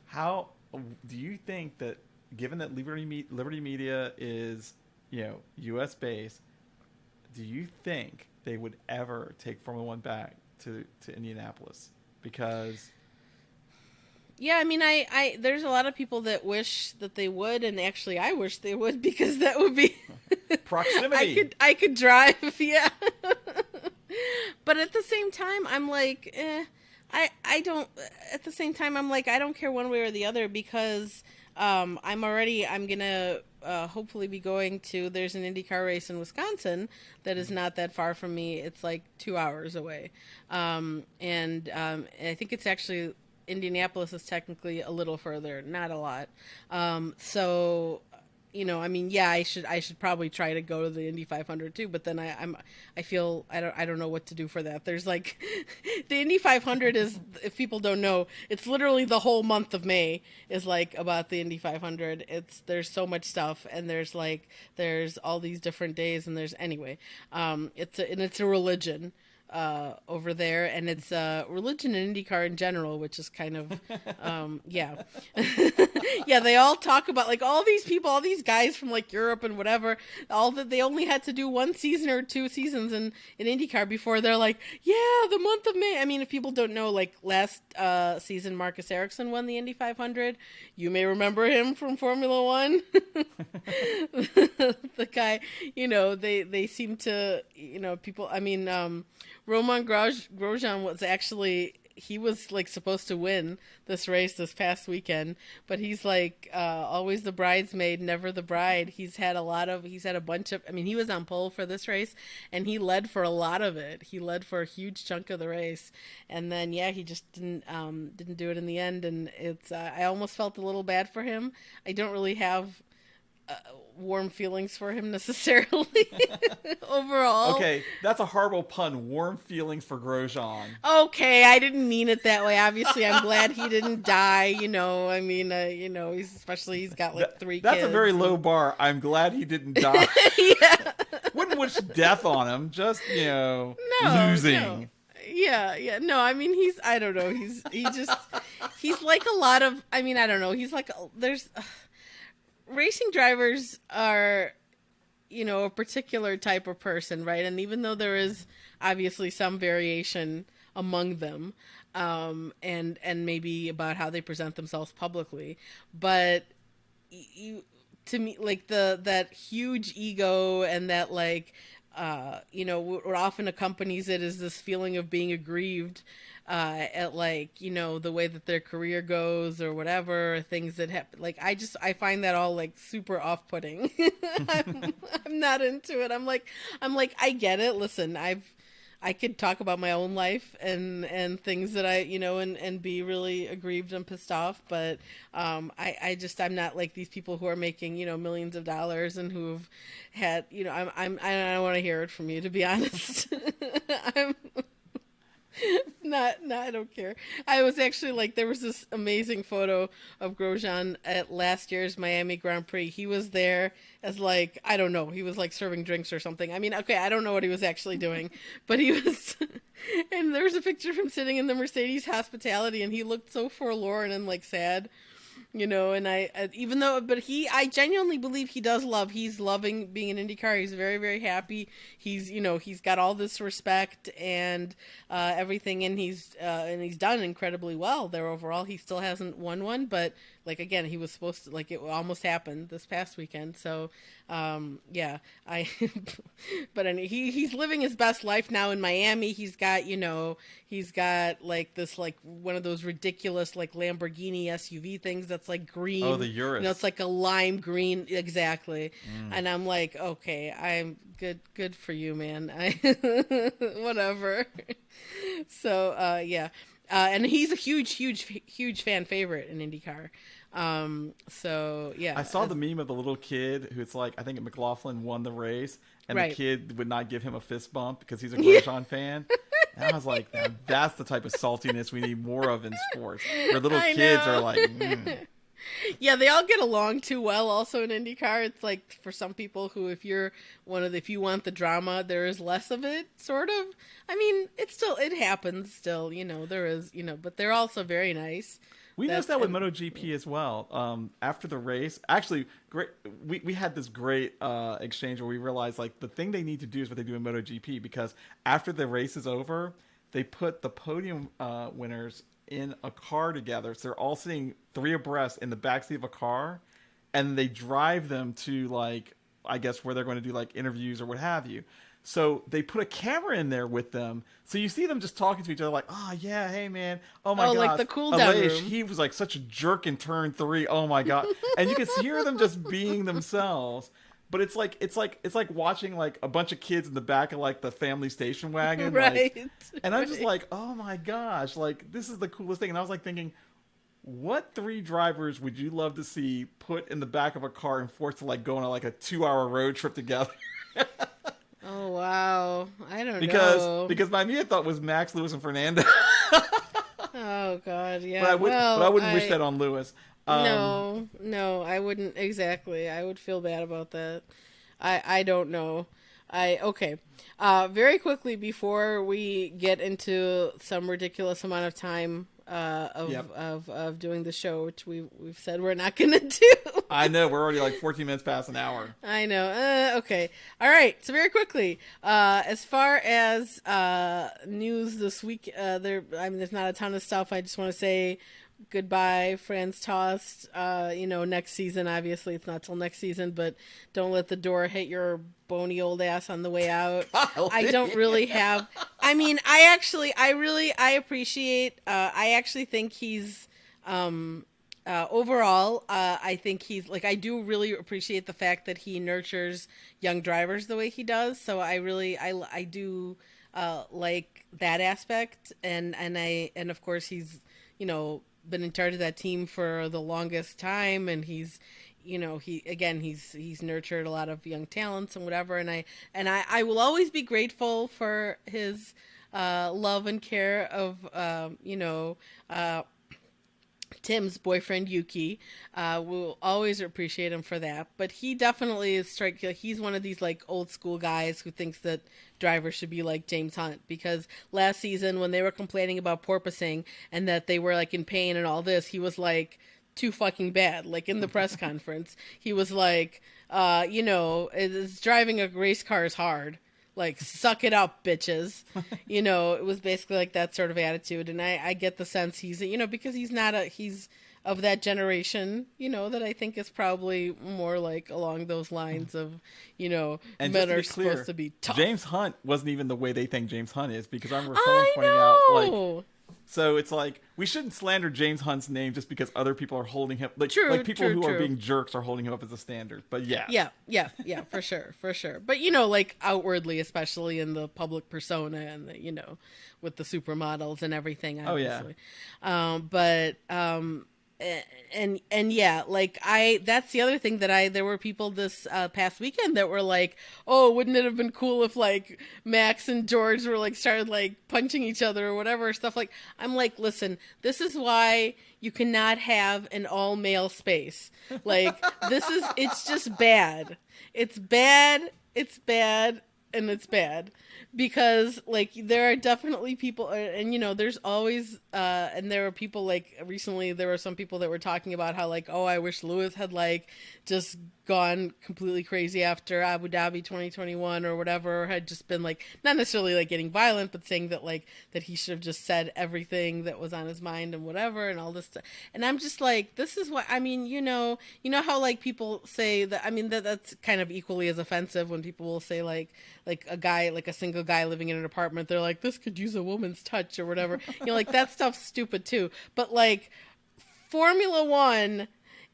how do you think that, given that Liberty Media is, U.S. based, do you think they would ever take Formula One back to Indianapolis? Because Yeah, I mean, I there's a lot of people that wish that they would, and actually, I wish they would because that would be proximity. I could drive, yeah. But at the same time, I'm like, I don't. At the same time, I'm like, I don't care one way or the other because I'm gonna hopefully be going to. There's an IndyCar race in Wisconsin that is not that far from me. It's like 2 hours away, and I think it's actually. Indianapolis is technically a little further, not a lot. So, I mean, yeah, I should probably try to go to the Indy 500 too. But then I feel I don't know what to do for that. There's like the Indy 500 is, if people don't know, it's literally the whole month of May is like about the Indy 500. There's so much stuff, and there's all these different days, and there's it's a religion. Over there, and it's religion and IndyCar in general, which is kind of yeah. Yeah, they all talk about like all these people, all these guys from like Europe and whatever, all that they only had to do 1 season or 2 seasons in IndyCar before they're like, yeah, the month of May. I mean, if people don't know, like last season Marcus Ericsson won the Indy 500. You may remember him from Formula One. The guy, they seem to, people, I mean, Roman Grosjean was actually, he was like supposed to win this race this past weekend, but he's like always the bridesmaid, never the bride. He's had a bunch of, I mean, he was on pole for this race and he led for a lot of it. He led for a huge chunk of the race. And then, yeah, he just didn't do it in the end. And it's, I almost felt a little bad for him. I don't really have warm feelings for him necessarily overall. Okay, that's a horrible pun. Warm feelings for Grosjean. Okay, I didn't mean it that way. Obviously, I'm glad he didn't die. I mean, he's got like 3 kids. That's a very low bar. I'm glad he didn't die. Yeah. Wouldn't wish death on him. Just losing. No. Yeah. No, I mean, I don't know. He's like a lot of, I mean, I don't know. He's like, racing drivers are, a particular type of person, right? And even though there is obviously some variation among them, and maybe about how they present themselves publicly, but to me, like that huge ego and that like, what often accompanies it is this feeling of being aggrieved at like, the way that their career goes or whatever, things that happen. Like, I find that all like super off-putting. I'm not into it. I'm like, I get it. Listen, I could talk about my own life and things that I, and be really aggrieved and pissed off. But I'm not like these people who are making, millions of dollars and who've had, I don't want to hear it from you, to be honest. I don't care. I was actually like, there was this amazing photo of Grosjean at last year's Miami Grand Prix. He was there as like, I don't know, he was like serving drinks or something. I mean, okay, I don't know what he was actually doing, but he was, and there was a picture of him sitting in the Mercedes hospitality and he looked so forlorn and like sad. And I genuinely believe he's loving being an IndyCar. He's very, very happy. He's got all this respect and everything, and he's done incredibly well there overall. He still hasn't won one, but like, again, he was supposed to, like, it almost happened this past weekend. So, but anyway, he's living his best life now in Miami. He's got like this, like one of those ridiculous, like Lamborghini SUV things that's like green. Oh, the Urus. It's like a lime green. Exactly. And I'm like, okay, I'm good for you, man. Whatever. So, yeah. And he's a huge fan favorite in IndyCar. So yeah, I saw the meme of the little kid who, it's like, I think McLaughlin won the race and right. The kid would not give him a fist bump because he's a Grosjean fan. And I was like, now, that's the type of saltiness we need more of in sports, where little kids are like, Yeah, they all get along too well. Also in IndyCar, it's like for some people who, if you're if you want the drama, there is less of it. Sort of. I mean, it happens still. There is. But they're also very nice. We noticed that with MotoGP as well. After the race, actually, great. We had this great exchange where we realized like the thing they need to do is what they do in MotoGP, because after the race is over, they put the podium winners in a car together. So they're all sitting three abreast in the backseat of a car, and they drive them to like, I guess, where they're going to do like interviews or what have you. So they put a camera in there with them, so you see them just talking to each other, like, "Oh yeah, hey man, oh my god, like the cool down room. he was like such a jerk in turn 3. Oh my god," and you can hear them just being themselves. But it's like watching like a bunch of kids in the back of like the family station wagon, right? Like, and I'm just like, oh my gosh, like this is the coolest thing. And I was like thinking, what 3 drivers would you love to see put in the back of a car and forced to like go on like a 2-hour road trip together? Oh wow, I don't know. Because my immediate thought was Max, Lewis, and Fernando. Oh god, yeah. But I wouldn't wish that on Lewis. No, I wouldn't exactly. I would feel bad about that. I don't know. Okay. Very quickly before we get into some ridiculous amount of time of doing the show, which we've said we're not going to do. I know, we're already like 14 minutes past an hour. I know. Okay. All right. So very quickly, as far as news this week, there's not a ton of stuff. I just want to say goodbye, Franz Tost. Next season, obviously it's not till next season, but don't let the door hit your bony old ass on the way out. I don't really have, I mean, I appreciate, I actually think he's, overall, I think he's like, I do really appreciate the fact that he nurtures young drivers the way he does. So I do, like that aspect. And of course he's, been in charge of that team for the longest time, and he's nurtured a lot of young talents and whatever, and I will always be grateful for his love and care of Tim's boyfriend Yuki. We'll always appreciate him for that. But he definitely is he's one of these like old school guys who thinks that drivers should be like James Hunt, because last season when they were complaining about porpoising and that they were like in pain and all this, he was like too fucking bad. Like in the press conference, he was like, it's driving a race car is hard. Like, suck it up, bitches. It was basically like that sort of attitude. And I get the sense he's, because he's of that generation, that I think is probably more like along those lines of, and men are supposed to be tough. James Hunt wasn't even the way they think James Hunt is, because I remember someone pointing out, like, so it's like, we shouldn't slander James Hunt's name just because other people are holding him, like people who are being jerks are holding him up as a standard. But yeah, for sure. But like outwardly, especially in the public persona and the, with the supermodels and everything, obviously. And yeah, like that's the other thing that there were people this past weekend that were like, oh, wouldn't it have been cool if like Max and George were like started like punching each other or whatever stuff. Like, I'm like, listen, this is why you cannot have an all male space. Like, it's just bad. It's bad, and it's bad. Because like there are definitely people, and there's always and there are people, like recently there were some people that were talking about how like, oh, I wish Lewis had like just gone completely crazy after Abu Dhabi 2021 or whatever, or had just been like, not necessarily like getting violent, but saying that like that he should have just said everything that was on his mind and whatever and all this stuff. And I'm just like, this is what I mean, you know how like people say that, I mean that's kind of equally as offensive when people will say like a guy, like a single guy living in an apartment, they're like, this could use a woman's touch or whatever. Like that stuff's stupid too. But like Formula One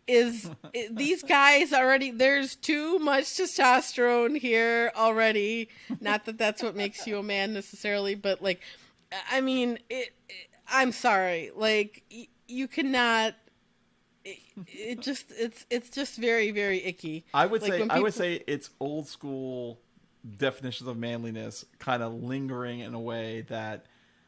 is these guys already, there's too much testosterone here already. Not that that's what makes you a man necessarily, but like, I mean, I'm sorry, like you cannot. It's just very, very icky. I would say it's old school definitions of manliness kind of lingering in a way that,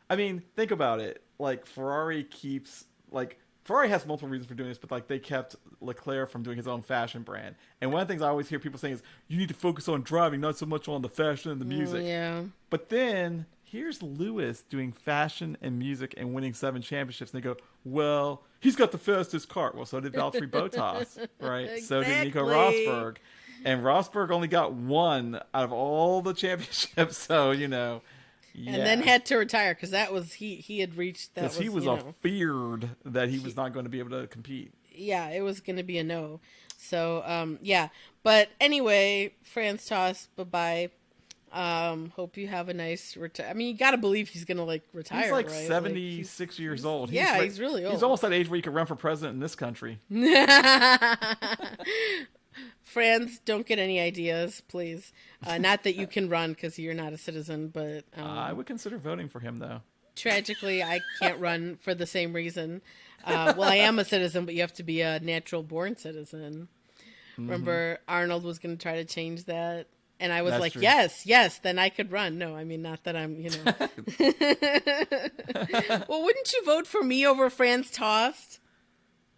I mean, think about it. Like Ferrari keeps, like Ferrari has multiple reasons for doing this, but like they kept Leclerc from doing his own fashion brand. And one of the things I always hear people saying is, you need to focus on driving, not so much on the fashion and the music. Yeah. But then here's Lewis doing fashion and music and winning 7 championships, and they go, well, he's got the fastest car. Well, so did Valtteri Bottas, right? Exactly. So did Nico Rosberg. And Rosberg only got 1 out of all the championships, so, yeah. And then had to retire because that was he had reached that because he was feared that he was not going to be able to compete. Yeah, it was going to be a no. So yeah, but anyway, Franz Tost, bye. Hope you have a nice retire. I mean, you got to believe he's going to like retire. He's like right? 76 years old. He's really old. He's almost that age where he could run for president in this country. Franz, don't get any ideas, please. Not that you can run because you're not a citizen, but I would consider voting for him, though. Tragically, I can't run for the same reason. Well, I am a citizen, but you have to be a natural-born citizen. Mm-hmm. Remember, Arnold was going to try to change that, and I was That's like, true. yes, then I could run. No, I mean, not that I'm, Well, wouldn't you vote for me over Franz Tost?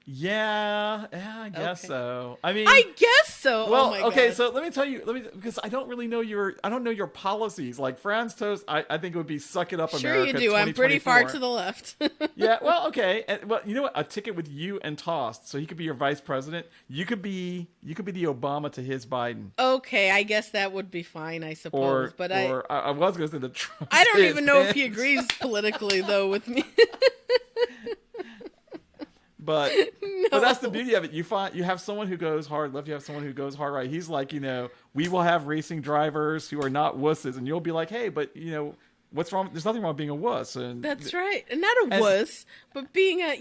Yeah, I guess so. I guess so. Well, oh my okay, God. so let me tell you, because I don't really know your policies. Like Franz Tost, I think it would be suck it up, sure America. Sure you do. I'm pretty far to the left. Yeah, well, okay. Well, you know what? A ticket with you and Tost, so he could be your vice president. You could be the Obama to his Biden. Okay, I guess that would be fine, I suppose. But I was going to say the Trump. I don't even know if he agrees politically though with me. But that's the beauty of it. You have someone who goes hard left. You have someone who goes hard right. He's like, we will have racing drivers who are not wusses, and you'll be like, hey, but what's wrong? There's nothing wrong with being a wuss. And that's right, and not a wuss, but being a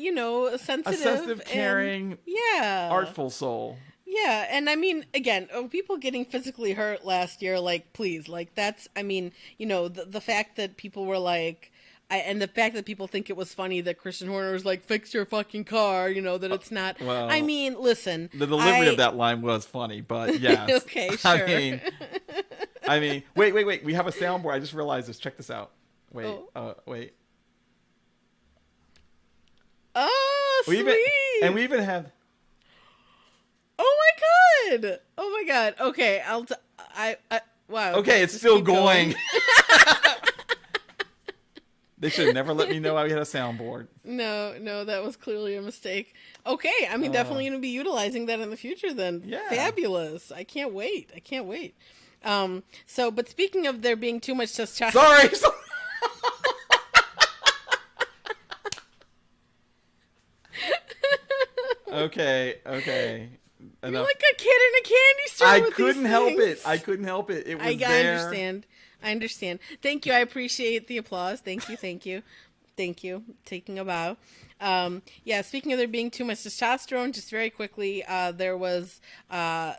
sensitive, caring, artful soul. Yeah, and I mean, again, people getting physically hurt last year, like, please, like that's, I mean, the fact that people were like. And the fact that people think it was funny that Christian Horner was like, fix your fucking car, that it's not. Well, I mean, listen. The delivery of that line was funny, but yes. Okay, sure. I mean, wait. We have a soundboard. I just realized this. Check this out. Wait. Wait. Oh, sweet. And we even have. Oh my god. Okay, wow. Okay, it's still going. They should have never let me know we had a soundboard. No, that was clearly a mistake. Okay, I mean, definitely going to be utilizing that in the future then. Yeah. Fabulous. I can't wait. But speaking of there being too much testosterone. Sorry. Okay. You're like a kid in a candy store. I couldn't help it. It was there. I understand. Thank you. I appreciate the applause. Thank you. Taking a bow. Speaking of there being too much testosterone, just very quickly, there was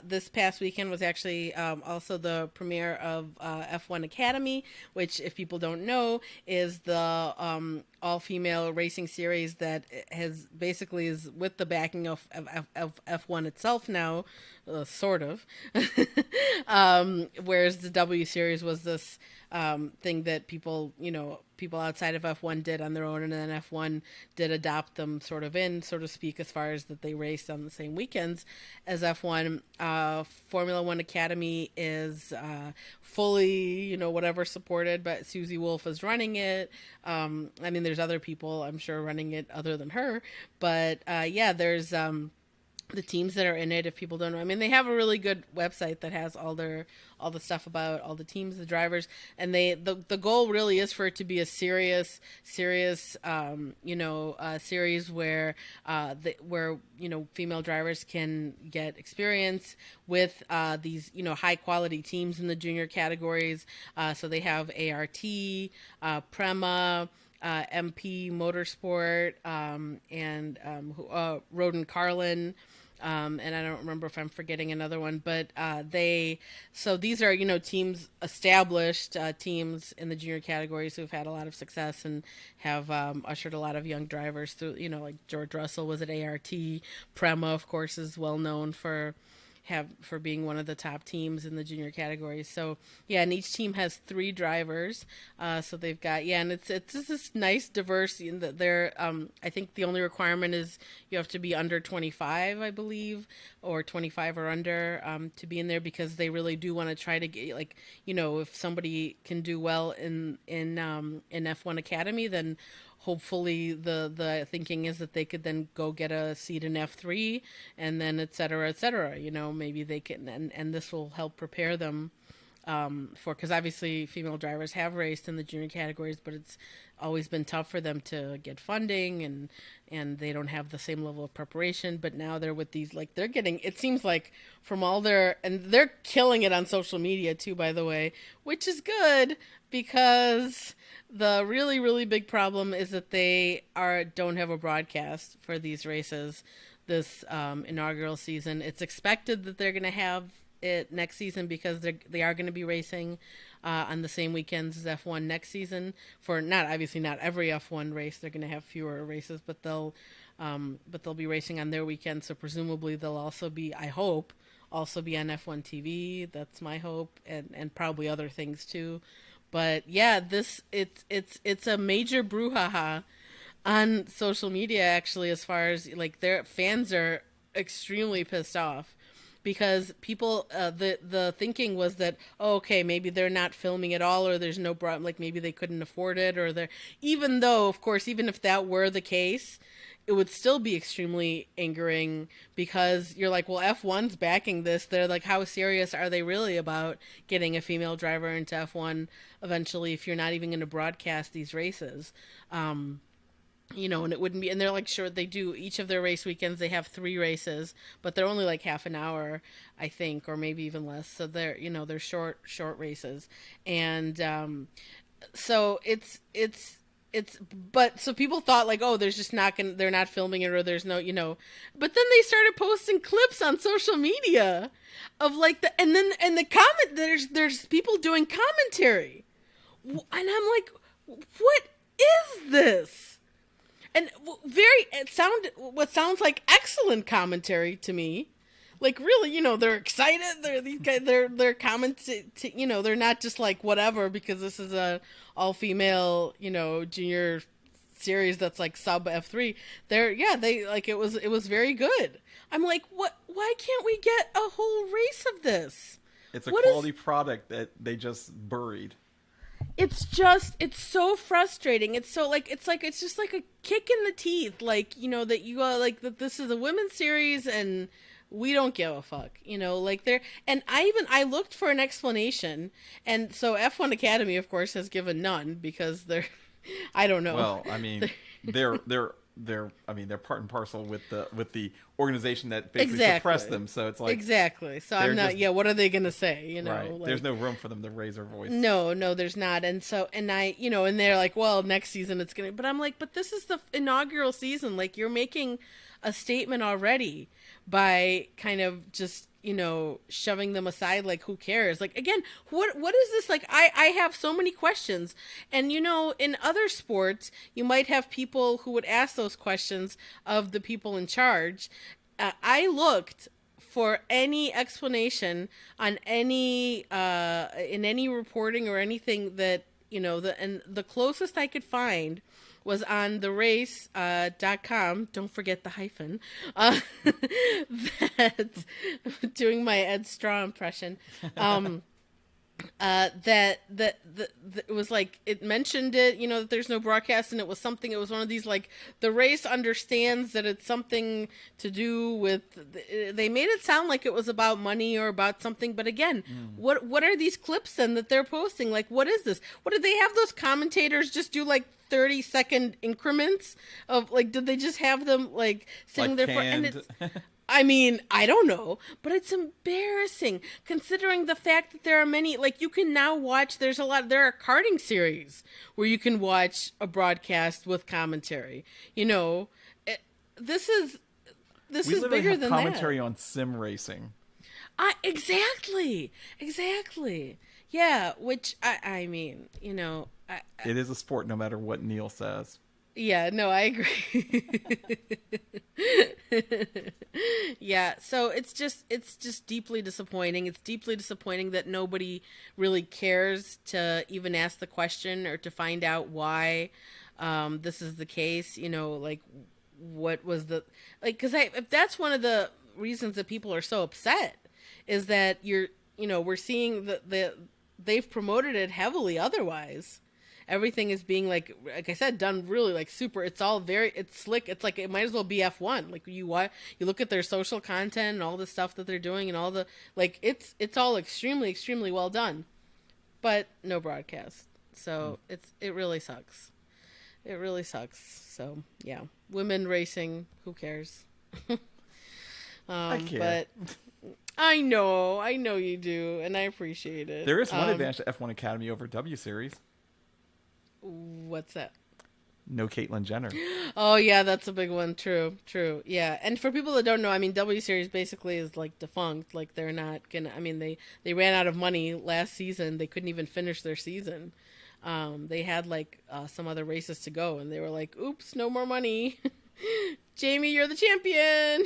this past weekend was actually also the premiere of F1 Academy, which, if people don't know, is the all-female racing series that is with the backing of F1 itself now, sort of. Whereas the W series was this thing that people outside of F1 did on their own, and then F1 did adopt them sort of in, so to speak, as far as that they raced on the same weekends as F1. Formula One Academy is fully, whatever supported, but Susie Wolf is running it. I mean, there's other people, I'm sure, running it other than her, but there's the teams that are in it, if people don't know. I mean, they have a really good website that has all the stuff about all the teams, the drivers, and the goal really is for it to be a serious series where female drivers can get experience with these high quality teams in the junior categories. So they have ART, Prema, MP Motorsport, and Roden Carlin. And I don't remember if I'm forgetting another one, but these are, teams, established teams in the junior categories who've had a lot of success and have ushered a lot of young drivers through, like George Russell was at ART. Prema, of course, is well known for for being one of the top teams in the junior categories. So yeah, and each team has 3 drivers. So they've got, yeah, and it's just this nice diverse. They're I think the only requirement is you have to be under 25, I believe, or 25 or under to be in there, because they really do want to try to get, like, if somebody can do well in F1 Academy, then hopefully the thinking is that they could then go get a seat in F3, and then et cetera, maybe they can, and this will help prepare them because obviously female drivers have raced in the junior categories, but it's always been tough for them to get funding, and they don't have the same level of preparation. But now they're with these, like, they're getting, it seems like, from all and they're killing it on social media too, by the way, which is good, because the really, really big problem is that they don't have a broadcast for these races this inaugural season. It's expected that they're going to have it next season, because they are going to be racing on the same weekends as F1 next season. For not every F1 race, they're going to have fewer races, but they'll be racing on their weekend. So presumably they'll also be, I hope, on F1 TV. That's my hope, and probably other things too. But yeah, it's a major brouhaha on social media, actually, as far as, like, their fans are extremely pissed off, because people, the thinking was that, okay, maybe they're not filming at all, or there's no like, maybe they couldn't afford it, or even though, of course, even if that were the case, it would still be extremely angering, because you're like, well, F1's backing this. They're like, how serious are they really about getting a female driver into F1 eventually, if you're not even going to broadcast these races? And it wouldn't be, and they're like, sure, they do each of their race weekends. They have 3 races, but they're only like half an hour, I think, or maybe even less. So they're short races. And, so but so people thought, like, oh, they're not filming it, or there's no, but then they started posting clips on social media of, like, and the comment, there's people doing commentary, and I'm like, what is this? And what sounds like excellent commentary to me. Like, really, they're excited. These guys, they're commenting, they're not just like, whatever, because this is a all-female, junior series that's like sub F3. They like, it was very good. I'm like, what? Why can't we get a whole race of this? It's a quality product that they just buried. It's so frustrating. It's just like a kick in the teeth. Like, that you like, that this is a women's series and we don't give a fuck, like, and I looked for an explanation. And so F1 Academy, of course, has given none, because I don't know. Well, I mean, they're part and parcel with the organization that basically suppressed them. So it's like, exactly. So I'm not. What are they gonna say? Right. Like, there's no room for them to raise their voice. No, there's not. And so, and and they're like, well, next season it's gonna. But I'm like, but this is the inaugural season. Like, you're making a statement already by kind of just, shoving them aside. Like, who cares? Like, again, what is this? Like, I have so many questions. And, in other sports, you might have people who would ask those questions of the people in charge. I looked for any explanation on any, in any reporting or anything that, and the closest I could find was on therace.com. Don't forget the hyphen. That, doing my Ed Straw impression. That it was like, it mentioned it, that there's no broadcast, and it was one of these, like, the race understands that it's something to do with, they made it sound like it was about money or about something. But again, what are these clips then that they're posting? Like, what is this? What did they have those commentators just do, like 30-second increments of, like, did they just have them like sitting like there and it's, I mean, I don't know, but it's embarrassing considering the fact that there are many, like, you can now watch, there are karting series where you can watch a broadcast with commentary. This is bigger than that. Commentary on sim racing. Exactly. Yeah, which I mean, it is a sport, no matter what Neil says. Yeah, no, I agree. Yeah, so it's just deeply disappointing. It's deeply disappointing that nobody really cares to even ask the question or to find out why this is the case. Like what was the like? Because if that's one of the reasons that people are so upset is that we're seeing the they've promoted it heavily otherwise. Everything is being like I said, done really like super. It's all it's slick. It's like it might as well be F1. Like you look at their social content and all the stuff that they're doing and all the like it's all extremely well done, but no broadcast. So it really sucks. It really sucks. So yeah, women racing, who cares? I care. But I know you do, and I appreciate it. There is one advantage to F1 Academy over W Series. What's that? No Caitlyn Jenner. Oh yeah, that's a big one. True. Yeah, and for people that don't know, I mean, W Series basically is like defunct. Like they're not gonna. I mean, they ran out of money last season. They couldn't even finish their season. They had like some other races to go, and they were like, "Oops, no more money." Jamie, you're the champion,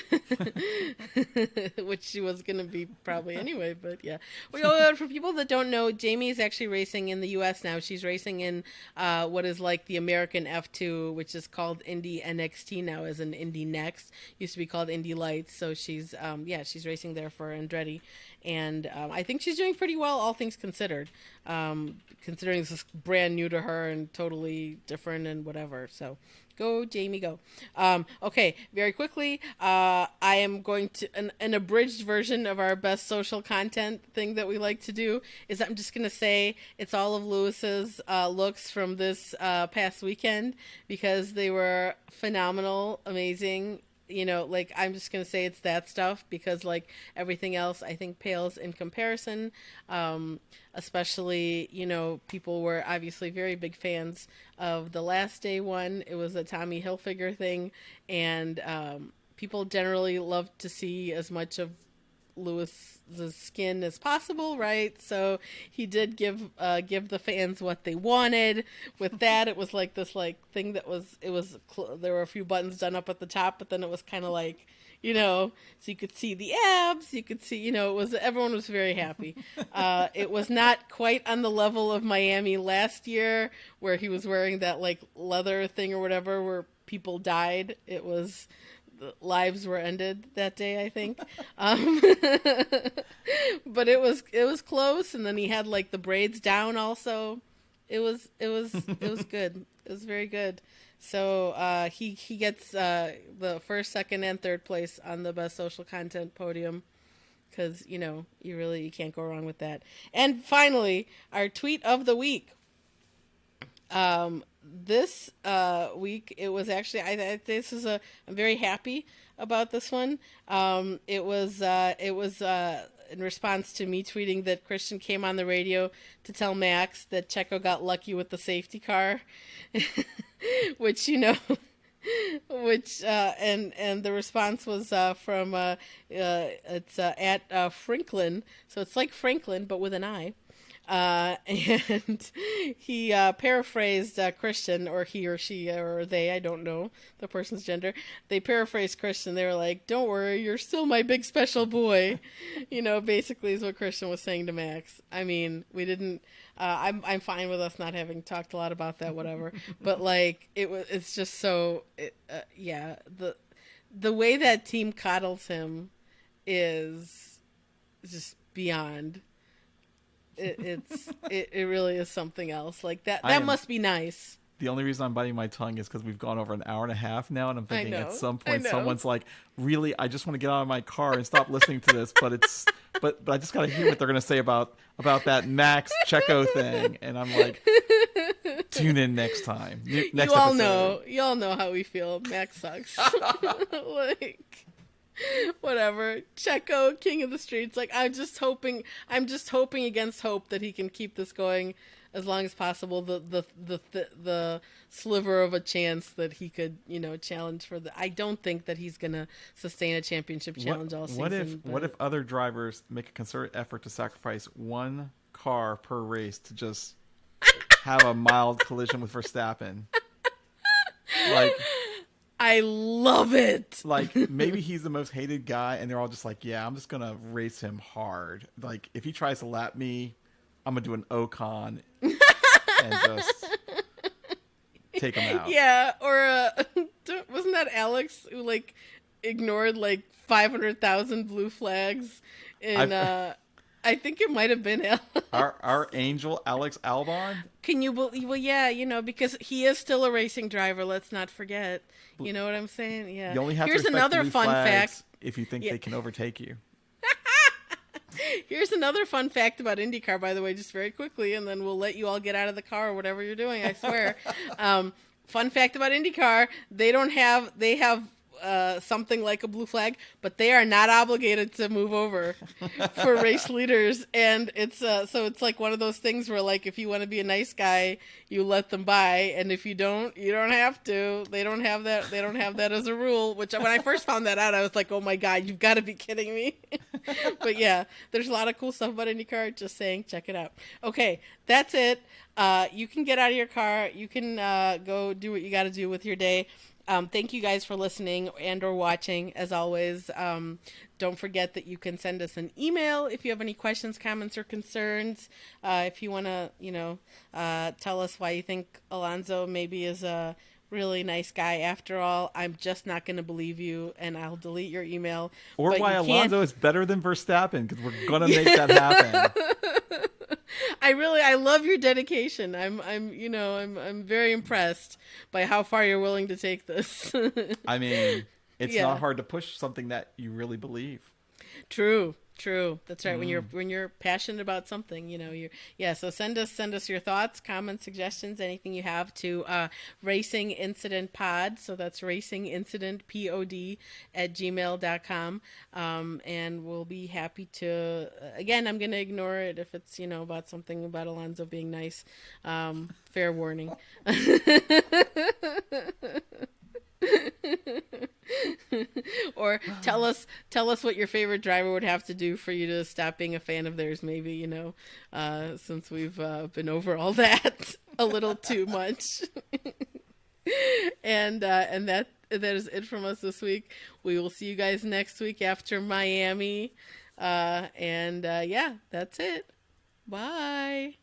which she was going to be probably anyway, but yeah. Well, for people that don't know, Jamie is actually racing in the U.S. now. She's racing in what is like the American F2, which is called Indy NXT now, as in Indy Next. Used to be called Indy Lights, so she's racing there for Andretti, and I think she's doing pretty well, all things considered, considering this is brand new to her and totally different and whatever, so... Go, Jamie, go. Okay, very quickly, I am going to, an abridged version of our best social content thing that we like to do is I'm just going to say it's all of Lewis's looks from this past weekend because they were phenomenal, amazing. Like I'm just going to say it's that stuff because like everything else I think pales in comparison. Especially, people were obviously very big fans of the last day one. It was a Tommy Hilfiger thing. And people generally love to see as much of Lewis's skin as possible, right? So he did give the fans what they wanted. With that, it was like this like thing that there were a few buttons done up at the top, but then it was kind of like so you could see the abs, you could see, everyone was very happy. It was not quite on the level of Miami last year where he was wearing that like leather thing or whatever where people died. It was lives were ended that day, I think. But it was close, and then he had like the braids down also. It was good. It was very good. So he gets the first, second, and third place on the best social content podium because you can't go wrong with that. And finally, our tweet of the week. This week it was actually I'm very happy about this one. It was in response to me tweeting that Christian came on the radio to tell Max that Checo got lucky with the safety car, which and the response was from it's at Franklin, so it's like Franklin but with an I. And he paraphrased Christian, or he or she or they, I don't know the person's gender. They paraphrased Christian. They were like, "Don't worry, you're still my big special boy." Basically is what Christian was saying to Max. I mean, we didn't. I'm fine with us not having talked a lot about that, whatever. But like, it's just so. Yeah, the way that team coddles him is just beyond. It really is something else. Like that must be nice. The only reason I'm biting my tongue is because we've gone over an hour and a half now, and I'm thinking at some point someone's like, "Really, I just want to get out of my car and stop listening to this." But I just gotta hear what they're gonna say about that Max Checo thing, and I'm like, tune in next time. Next episode. You all know how we feel. Max sucks. Like. Whatever. Checo, king of the streets. Like I'm just hoping against hope that he can keep this going as long as possible. The sliver of a chance that he could, challenge for I don't think that he's gonna sustain a championship challenge all season. What if other drivers make a concerted effort to sacrifice one car per race to just have a mild collision with Verstappen? Like, I love it. maybe he's the most hated guy, and they're all just like, yeah, I'm just gonna race him hard. Like, if he tries to lap me, I'm gonna do an Ocon and just take him out. Yeah, or wasn't that Alex who like ignored like 500,000 blue flags in I think it might have been Alex. Our angel Alex Albon. Can you believe? Well, yeah, because he is still a racing driver. Let's not forget. You know what I'm saying? Yeah. You only have Here's to respect another blue fun flags fact. if you think they can overtake you. Here's another fun fact about IndyCar, by the way, just very quickly, and then we'll let you all get out of the car or whatever you're doing. I swear. Fun fact about IndyCar: they have something like a blue flag, but they are not obligated to move over for race leaders. And it's so it's like one of those things where, like, if you want to be a nice guy, you let them by, and if you don't, you don't have to. They don't have that as a rule. Which, when I first found that out, I was like, oh my god, you've got to be kidding me. But yeah, there's a lot of cool stuff about IndyCar. Just saying, check it out. Okay, that's it. You can get out of your car. You can go do what you got to do with your day. Thank you guys for listening and or watching. As always, don't forget that you can send us an email if you have any questions, comments, or concerns. If you want to, tell us why you think Alonso maybe is a really nice guy after all. I'm just not going to believe you, and I'll delete your email. Or why Alonso is better than Verstappen, because we're going to make that happen. I love your dedication. I'm very impressed by how far you're willing to take this. I mean, it's not hard to push something that you really believe. True. That's right. When you're passionate about something, so send us your thoughts, comments, suggestions, anything you have to Racing Incident Pod. So that's Racing Incident Pod at gmail.com. And we'll be happy to, again, I'm going to ignore it if it's, about something about Alonso being nice. Fair warning. Or tell us what your favorite driver would have to do for you to stop being a fan of theirs, maybe, since we've been over all that a little too much. And that is it from us this week. We will see you guys next week after Miami. That's it. Bye.